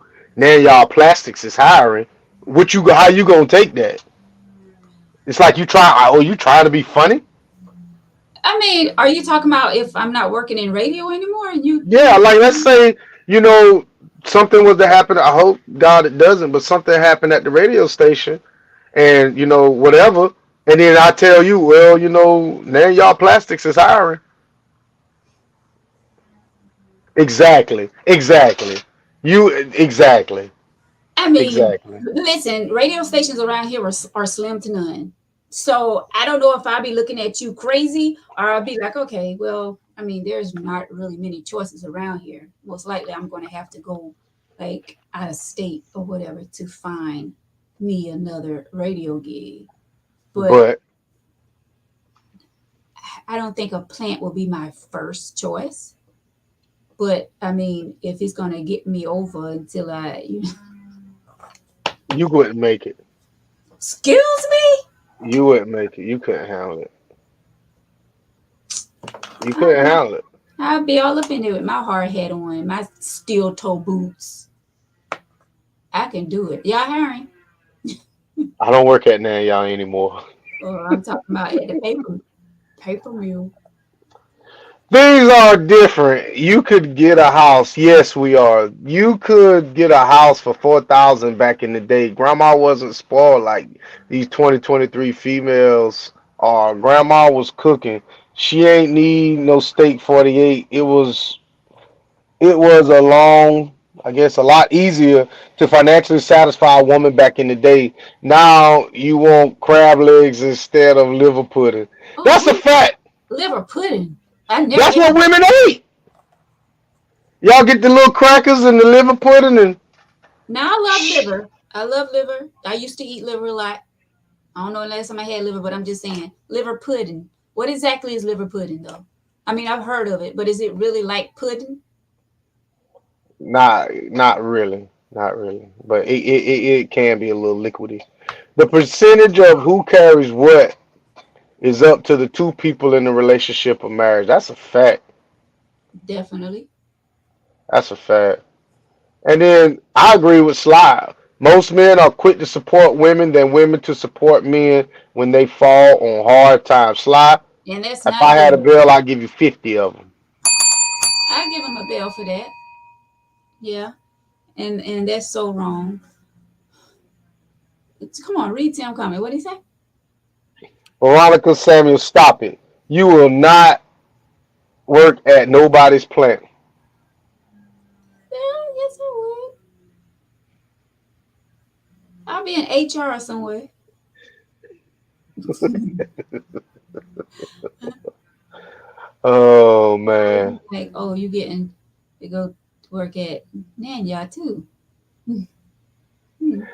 y'all plastics is hiring, how you gonna take that? It's like you trying to be funny? I mean, are you talking about if I'm not working in radio anymore and Yeah, like let's say, you know, something was to happen. I hope God it doesn't, but something happened at the radio station and whatever, and then I tell you, well, now y'all plastics is hiring. Exactly, exactly. Exactly, I mean, exactly. listen, radio stations around here are slim to none. So I don't know if I'll be looking at you crazy, or I'll be like, okay, well, I mean, there's not really many choices around here. Most likely I'm going to have to go like out of state or whatever to find me another radio gig. But But I don't think a plant will be my first choice. But I mean, if it's going to get me over until you wouldn't make it. excuse me. You wouldn't make it. You couldn't handle it. You couldn't I'll, handle it. I'll be all up in there with my hard hat on, my steel toe boots. I can do it. Y'all hiring? I don't work at Nan Y'all anymore. Or I'm talking about at the paper mill. Things are different. You could get a house. Yes, we are. You could get a house for 4,000 back in the day. Grandma wasn't spoiled like these 2023 females are. Grandma was cooking. She ain't need no steak 48. It was a long, I guess, a lot easier to financially satisfy a woman back in the day. Now you want crab legs instead of liver pudding. Oh, That's a fact. liver pudding. I never That's ate what it. women eat. Y'all get the little crackers and the liver pudding and Now I love shh. liver. I love liver. I used to eat liver a lot. I don't know the last time I had liver, but I'm just saying liver pudding. What exactly is liver pudding though? I mean, I've heard of it, but is it really like pudding? Not really. Not really. But it can be a little liquidy. The percentage of who carries what is up to the two people in the relationship or marriage. That's a fact. Definitely. That's a fact. And then I agree with Sly. Most men are quick to support women than women to support men when they fall on hard times. Sly, And that's if not I had a good. bill, I'd give you 50 of them. I give him a bell for that. Yeah. And that's so wrong. Come on, read Tim comment. What did he say? Veronica Samuel, stop it. You will not work at nobody's plant. Yeah, yes, I would. I'll be in HR somewhere. Oh man. Like, oh, you getting to go work at Nanya too. Mm-hmm.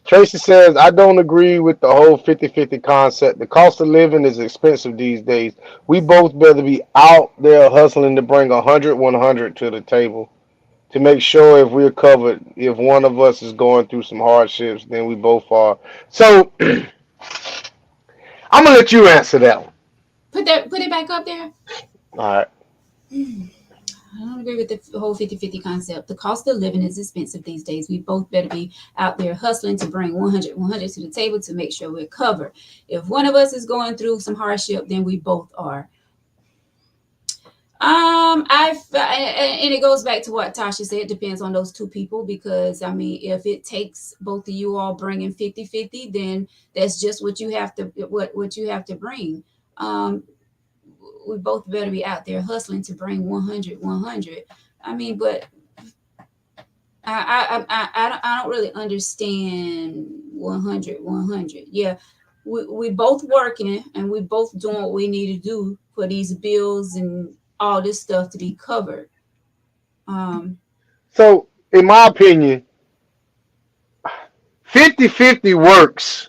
Tracy says, I don't agree with the whole 50-50 concept. The cost of living is expensive these days. We both better be out there hustling to bring 100 to the table to make sure if we're covered. If one of us is going through some hardships, then we both are. So I'm going to let you answer that one. Put it back up there. All right. I don't agree with the whole 50-50 concept. The cost of living is expensive these days. We both better be out there hustling to bring 100 to the table to make sure we're covered. If one of us is going through some hardship, then we both are. And it goes back to what Tasha said. It depends on those two people because I mean, if it takes both of you all bringing 50-50, then that's just what you have to what you have to bring. Um, we both better be out there hustling to bring 100. I mean, but I don't really understand 100. Yeah, we both working and we both doing what we need to do for these bills and all this stuff to be covered. Um, So, in my opinion, 50-50 works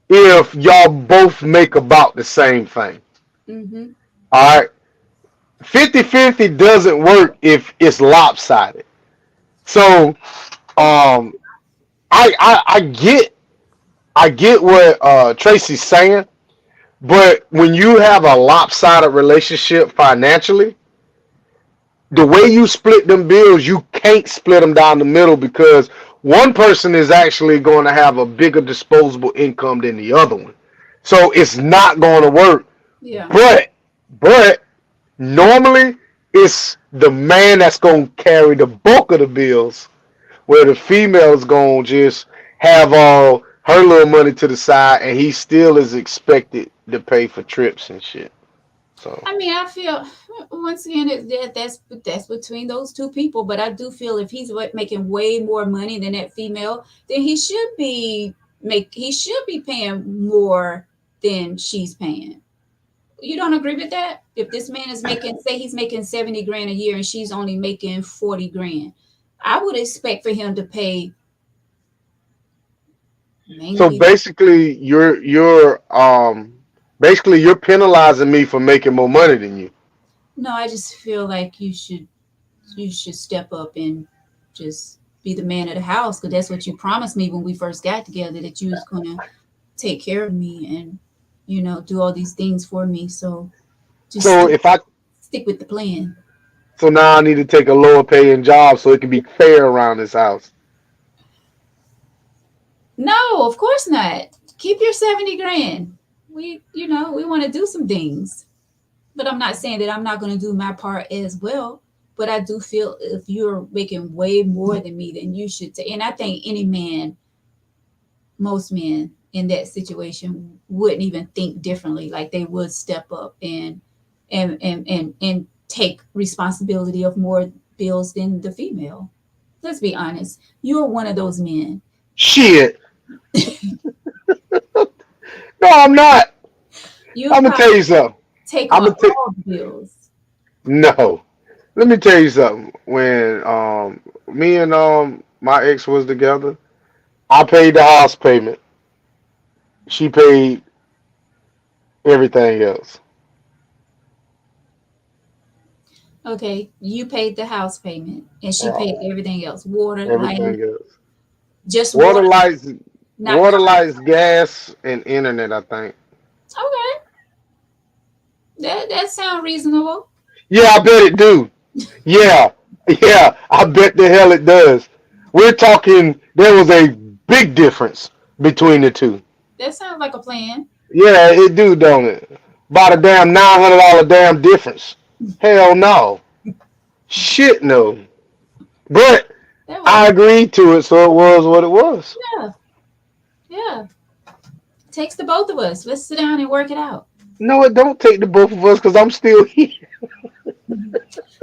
if y'all both make about the same thing. mm-hmm. All right. 50-50 doesn't work if it's lopsided. So, um, I get what Tracy's saying, but when you have a lopsided relationship financially, the way you split them bills, you can't split them down the middle because one person is actually going to have a bigger disposable income than the other one. So it's not going to work. Yeah. But normally it's the man that's going to carry the bulk of the bills, where the female is going to just have all her little money to the side, and he still is expected to pay for trips and shit. So I mean, I feel once again that's between those two people. But I do feel if he's making way more money than that female, then he should be paying more than she's paying. You don't agree with that? If this man is making, say he's making 70 grand a year and she's only making 40 grand, I would expect for him to pay so mainly. basically you're penalizing me for making more money than you. No, I just feel like you should step up and just be the man of the house because that's what you promised me when we first got together that you was gonna take care of me and do all these things for me. So just So if I stick with the plan. so now I need to take a lower paying job so it can be fair around this house. No, of course not. Keep your 70 grand. We want to do some things. But I'm not saying that I'm not going to do my part as well. But I do feel if you're making way more than me, then you should take. And I think any man, most men in that situation wouldn't even think differently. Like they would step up and take responsibility of more bills than the female. Let's be honest. You're one of those men. Shit. No, I'm not. You I'm gonna tell probably you something. take I'm on gonna tell. all the bills. No. Let me tell you something. When me and my ex was together, I paid the house payment. She paid everything else. Okay, you paid the house payment and she paid Oh, everything else. Water, light, everything else. just Water, water, lights, not water, car. lights, gas, and internet. I think. Okay, that sounds reasonable. Yeah, I bet it do. Yeah, yeah. I bet the hell it does. We're talking. There was a big difference between the two. That sounds like a plan. Yeah, it do, don't it? About a damn $900 damn difference. Hell no. Shit no. But That was I agreed to it, so it was what it was. yeah, yeah. Takes the both of us. Let's sit down and work it out. No, it don't take the both of us because I'm still here.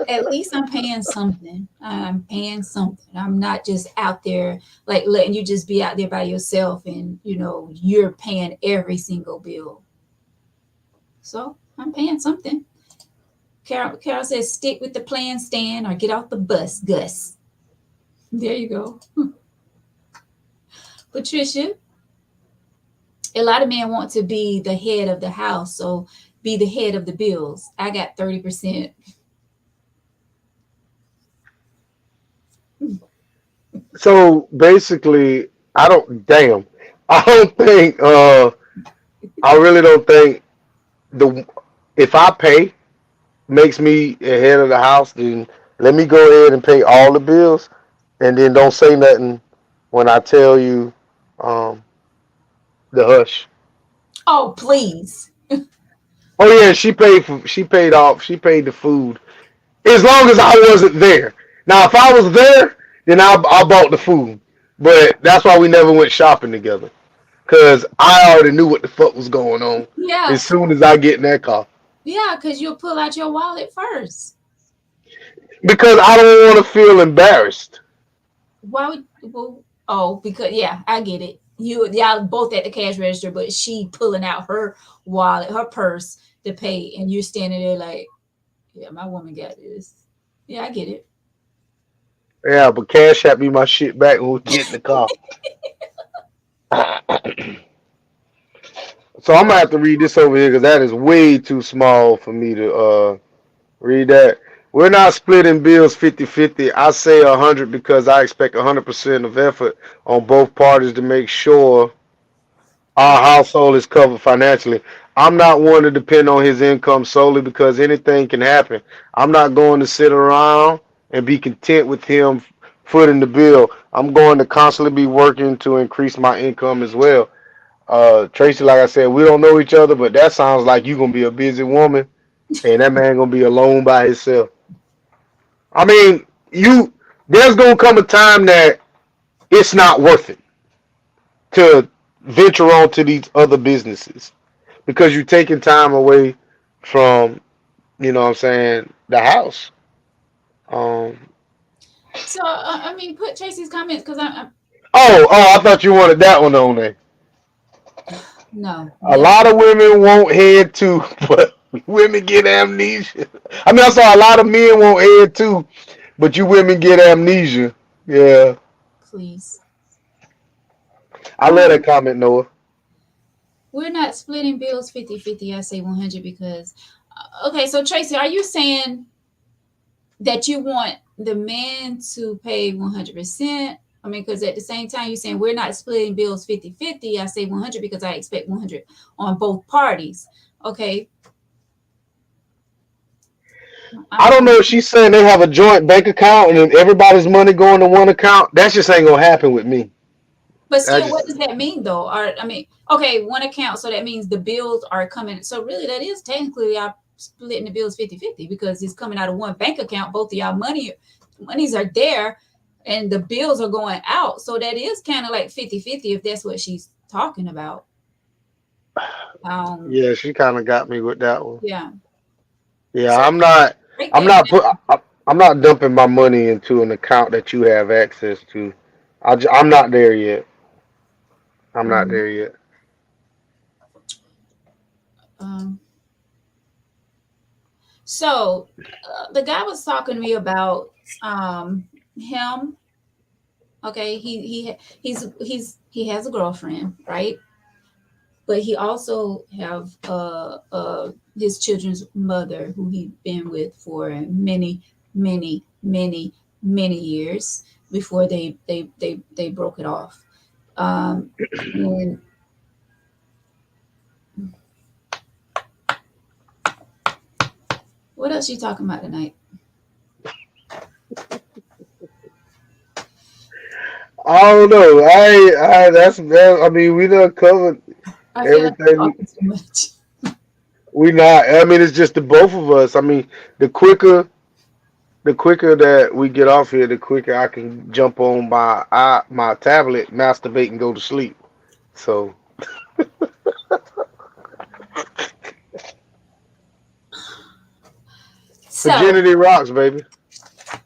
At least I'm paying something. I'm paying something. I'm not just out there like letting you just be out there by yourself and you're paying every single bill. So I'm paying something. Carol says stick with the plan, Stan, or get off the bus, Gus. There you go. Patricia, a lot of men want to be the head of the house, so be the head of the bills. I got 30%. So basically, I don't. Damn, I don't think. I really don't think the if I pay makes me a head of the house, then let me go ahead and pay all the bills, and then don't say nothing when I tell you um, the hush. Oh, please. Oh yeah, she paid the food as long as I wasn't there. Now if I was there, then I bought the food, but that's why we never went shopping together because I already knew what the fuck was going on Yeah, as soon as I get in that car yeah, because you'll pull out your wallet first. because I don't want to feel embarrassed. Why would, well, oh, because, yeah, I get it. Y'all both at the cash register, but she pulling out her wallet, her purse to pay, and you're standing there like, yeah, my woman got this. Yeah, I get it. Yeah, but Cash App me my shit back when we get in the car. So I'm gonna have to read this over here because that is way too small for me to read that. We're not splitting bills 50-50. I say 100 because I expect 100% of effort on both parties to make sure our household is covered financially. I'm not one to depend on his income solely because anything can happen. I'm not going to sit around and be content with him footing the bill. I'm going to constantly be working to increase my income as well. Tracy, like I said, we don't know each other, but that sounds like you're gonna be a busy woman, and that man gonna be alone by himself. I mean, you there's gonna come a time that it's not worth it to venture on to these other businesses because you're taking time away from, what I'm saying, the house. Um, So, I mean, put Tracy's comments because I thought you wanted that one on there. no, A never. lot of women want head too, but women get amnesia. I mean, I saw a lot of men want head too, but you women get amnesia. Yeah, Please. I love that comment, Noah. We're not splitting bills 50-50. I say 100 because, okay, so Tracy, are you saying that you want the man to pay 100%? I mean, because at the same time, you're saying we're not splitting bills 50-50. I say 100 because I expect 100 on both parties. Okay. I don't I'm, know if she's saying they have a joint bank account and then everybody's money going to one account. That just ain't gonna happen with me. but I still, what just does that mean though? Or, I mean, okay, one account. So that means the bills are coming. So really, that is technically our splitting the bills 50-50 because it's coming out of one bank account. Both of y'all monies are there and the bills are going out. So that is kind of like 50-50 if that's what she's talking about. Um, Yeah, she kind of got me with that one. yeah. Yeah, So I'm not. break I'm that not put. down. I'm not dumping my money into an account that you have access to. I'm not there yet. I'm not Mhm. there yet. Um, so the guy was talking to me about him. Okay, he has a girlfriend, right? But he also have his children's mother who he been with for many years before they broke it off. Um, and what else you talking about tonight? I don't know. That's that. I mean, we done covered I feel like I'm everything. talking too much. We not. I mean, it's just the both of us. I mean, the quicker the quicker that we get off here, the quicker I can jump on my tablet, masturbate, and go to sleep. So So, virginity rocks, baby.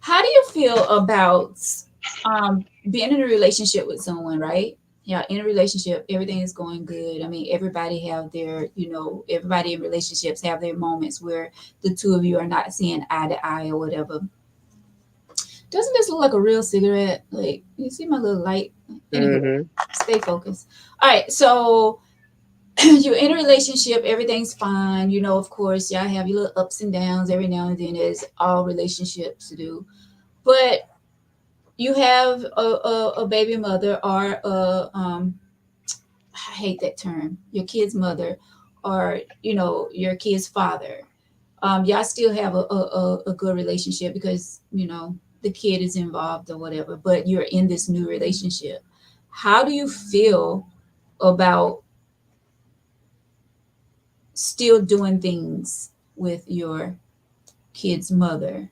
how do you feel about being in a relationship with someone, right? Yeah, in a relationship, everything is going good. I mean, everybody have their, everybody in relationships have their moments where the two of you are not seeing eye to eye or whatever. Doesn't this look like a real cigarette? Like, you see my little light? Anywho, Hmm. stay focused. All right, so you're in a relationship, everything's fine. Of course, y'all have your little ups and downs every now and then, as all relationships do. But you have a baby mother or I hate that term, your kid's mother, or your kid's father. Y'all still have a good relationship because the kid is involved or whatever, but you're in this new relationship. How do you feel about still doing things with your kid's mother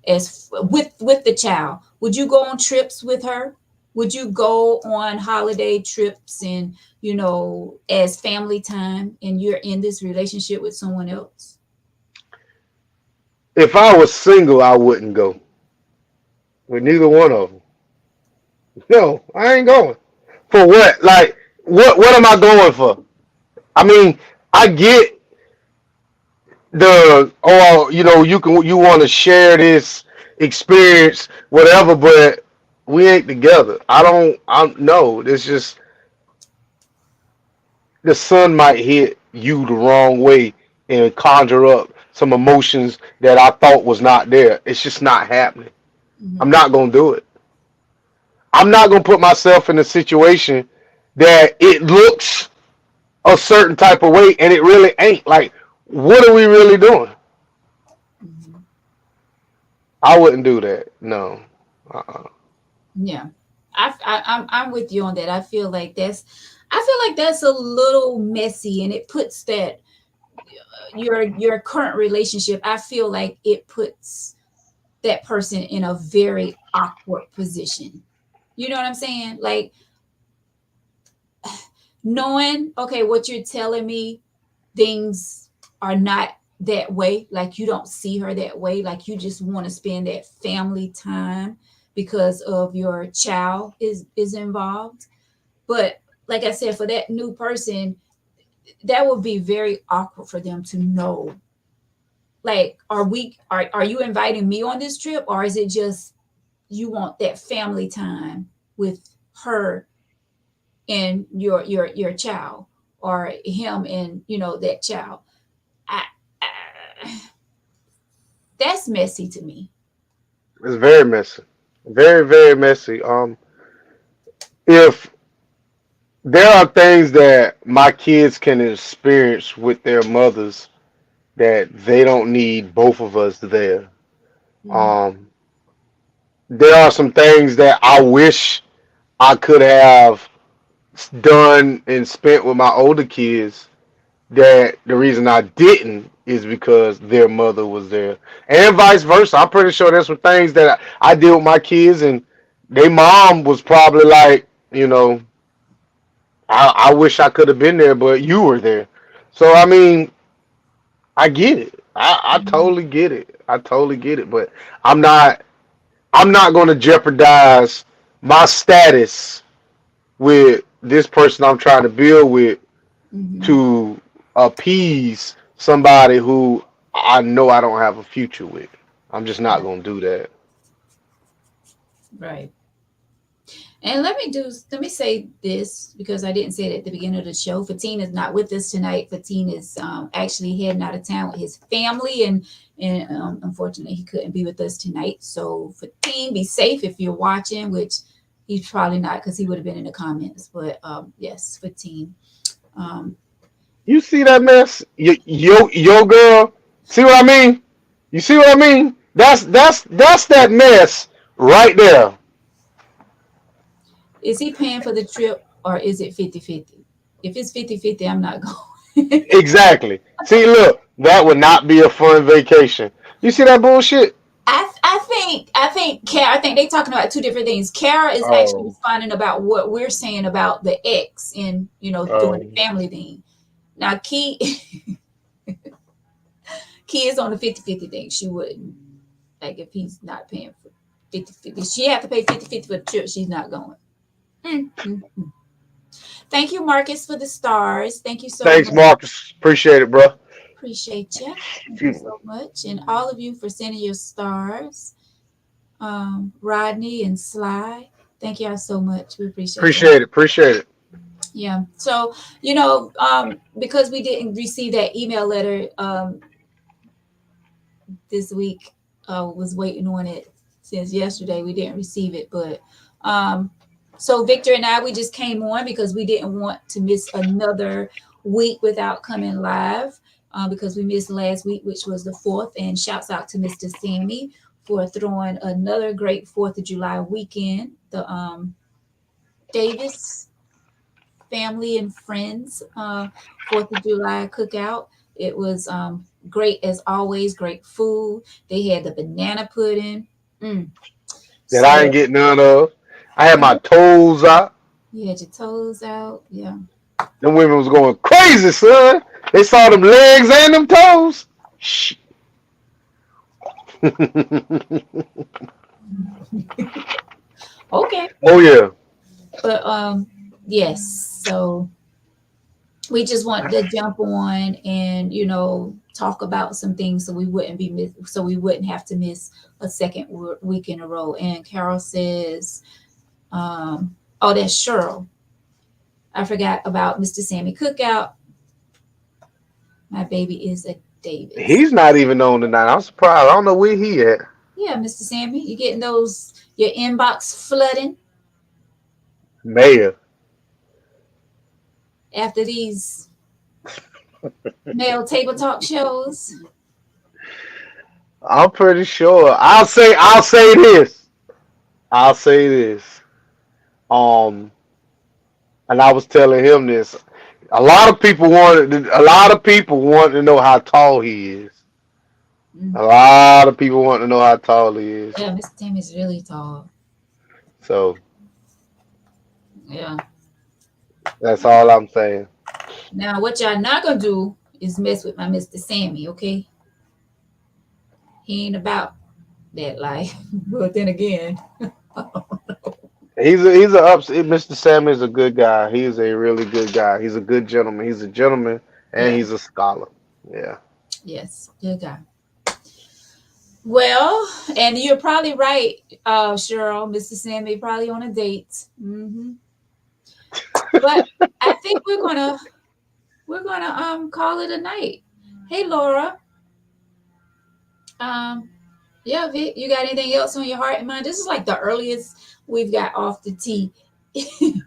as with the child? Would you go on trips with her? Would you go on holiday trips and as family time, and you're in this relationship with someone else? If I was single, I wouldn't go with neither one of them. No, I ain't going. For what? Like, what am I going for? I mean, I get you want to share this experience, whatever, but we ain't together. I'm no. It's just the sun might hit you the wrong way and conjure up some emotions that I thought was not there. It's just not happening. I'm Mm-hmm. not gonna do it. I'm not gonna put myself in a situation that it looks a certain type of way and it really ain't. Like, what are we really doing? Mm-hmm. I wouldn't do that. No. Uh-uh. Yeah, I'm with you on that. I feel like that's a little messy, and it puts that your current relationship. I feel like it puts that person in a very awkward position. You know what I'm saying? Like, knowing, okay, what you're telling me, things are not that way. Like, you don't see her that way. Like, you just want to spend that family time because of your child is involved. But like I said, for that new person, that would be very awkward for them to know. Like, are you inviting me on this trip, or is it just you want that family time with her and your child, or him and that child? I, I that's messy to me. It's very messy. Very, very messy. If there are things that my kids can experience with their mothers that they don't need both of us there. Mm-hmm. Um, there are some things that I wish I could have done and spent with my older kids that the reason I didn't is because their mother was there, and vice versa. I'm pretty sure there's some things that I did with my kids, and their mom was probably like, I wish I could have been there, but you were there. So I mean, I get it. I Mhm. totally get it. I totally get it. But I'm not I'm not going to jeopardize my status with this person I'm trying to build with Mhm. to appease somebody who I know I don't have a future with. I'm just not Right. going to do that. Right. And let me say this because I didn't say it at the beginning of the show. Fatin is not with us tonight. Fatin is actually heading out of town with his family, and unfortunately he couldn't be with us tonight. So Fatin, be safe if you're watching, which he's probably not because he would have been in the comments. But yes, Fatin. Um, You see that mess? Your girl. See what I mean? You see what I mean? That's that mess right there. is he paying for the trip or is it 50-50? If it's 50-50, I'm not going. Exactly. See, look, that would not be a fun vacation. You see that bullshit? I think they talking about two different things. Kara is actually Oh, responding about what we're saying about the ex and doing the oh. family thing. Now Key is on the 50-50 thing. She wouldn't like if he's not paying for 50-50. She have to pay 50-50 for the trip. She's not going. Mm-hmm. Thank you, Marcus, for the stars. Thank you so Thanks, much. Marcus. Appreciate it, bro. Appreciate you. Thank you Excuse me. so much, and all of you for sending your stars. Rodney and Sly. Thank y'all so much. We appreciate y'all. Appreciate it. Appreciate it. Yeah. So, because we didn't receive that email letter this week, was waiting on it since yesterday. We didn't receive it, but um, so Victor and I, we just came on because we didn't want to miss another week without coming live. Because we missed last week, which was the 4th. And shouts out to Mr. Sammy for throwing another great 4th of July weekend. The Davis family and friends 4th of July cookout. It was great as always, great food. They had the banana pudding. Mm. That I So ain't get none of. I had my you toes out. had your toes out. Yeah. Them women was going crazy, son. They saw them legs and them toes. Shh. Okay. Oh yeah. But yes. So we just want to jump on and talk about some things so we wouldn't have to miss a second week in a row. And Carol says, oh, that's Cheryl. I forgot about Mr. Sammy Cookout. My baby is a Davis. He's not even on tonight. I'm surprised. I don't know where he at. Yeah, Mr. Sammy, you getting those your inbox flooding Mayor. after these male table talk shows? I'm pretty sure. I'll say this. I'll say this. Um, and I was telling him this. A lot of people want to know how tall he is. Mm. A lot of people want to know how tall he is. Yeah, Mr. Sammy's really tall. So Yeah. that's all I'm saying. Now, what y'all not gonna do is mess with my Mr. Sammy, okay? He ain't about that life. But then again, He's a ups. Mr. Sam is a good guy. He's a really good guy. He's a good gentleman. He's a gentleman and yeah, he's a scholar. Yeah. yes, good guy. Well, and you're probably right, Cheryl. Mr. Sammy probably on a date. But I think we're gonna call it a night. Hey, Laura. Um, yeah, Vic, you got anything else on your heart and mind? This is like the earliest we've got off the tee in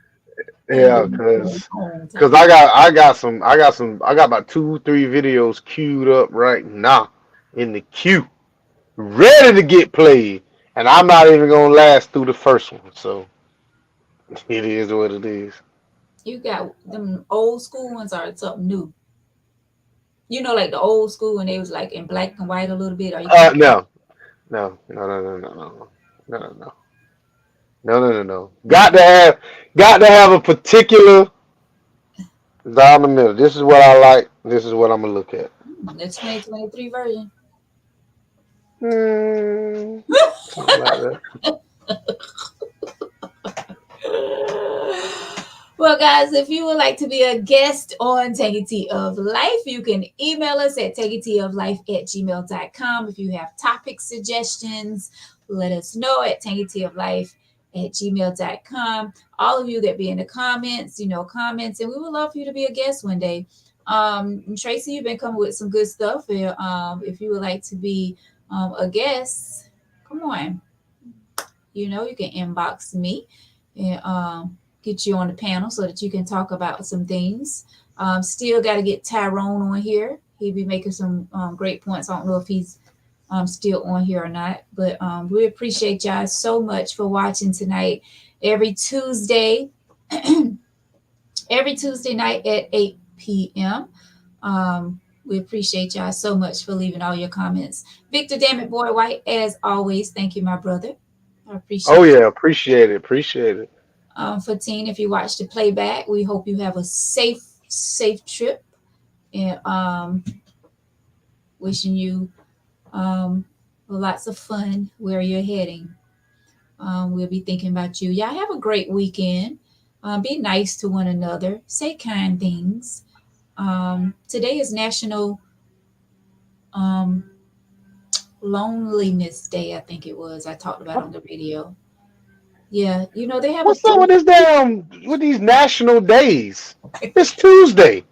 Yeah, a cause long cause time. I got about 2, 3 videos queued up right now in the queue, ready to get played, and I'm not even gonna last through the first one. So it is what it is. You got them old school ones or something new? You know, like the old school when they was like in black and white a little bit. Are you talking? No, no, no, no, no, no, no, no, no, no, no, no, no, no. Got to have a particular down the middle. This is what I like. This is what I'm gonna look at. The 2023 version. Hmm, something like that. Well, guys, if you would like to be a guest on Take a Tea of Life, you can email us at takeateaoflife@gmail.com. If you have topic suggestions, let us know at takeateaoflife@gmail.com. All of you that be in the comments, comments, and we would love for you to be a guest one day. Tracy, you've been coming with some good stuff. If you would like to be a guest, come on. You can inbox me and get you on the panel so that you can talk about some things. Still got to get Tyrone on here. He'll be making some great points. I don't know if he's still on here or not, but we appreciate y'all so much for watching tonight. Every Tuesday, every Tuesday night at 8 p.m. We appreciate y'all so much for leaving all your comments. Victor, damn it, boy, White, as always, thank you, my brother. I Oh appreciate you. yeah, appreciate it. Appreciate it. Fatine, if you watch the playback, we hope you have a safe trip. And wishing you lots of fun where you're heading. We'll be thinking about you. Y'all have a great weekend. Be nice to one another. Say kind things. Today is National um, Loneliness Day, I think it was. I talked about on the radio. Yeah, they have a What's up with this damn with these national days? It's Tuesday.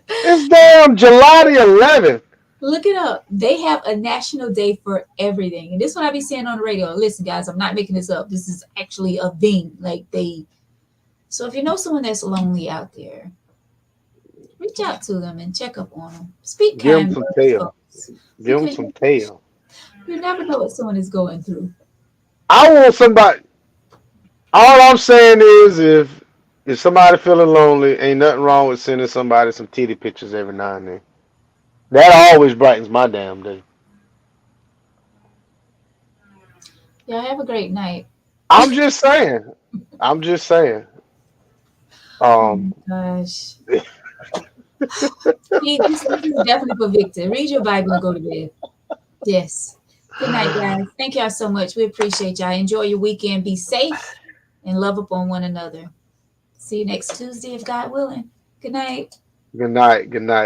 It's damn July the 11th. look it up. They have a national day for everything. And this one I be saying on the radio. Listen, guys, I'm not making this up. This is actually a thing. So if you know someone that's lonely out there, reach out to them and check up on them. Speak Give them kind some words, tail. folks, Give them because some tail. you never know what someone is going through. I want somebody. All I'm saying is, if somebody feeling lonely, ain't nothing wrong with sending somebody some titty pictures every now and then. That always brightens my damn day. Y'all have a great night. I'm just saying. I'm just saying. Oh Um, my gosh. This is definitely for Victor. Read your Bible and go to bed. Yes. Good night, guys. Thank y'all so much. We appreciate y'all. Enjoy your weekend. Be safe and love upon one another. See you next Tuesday if God willing. Good night. good night. Good night.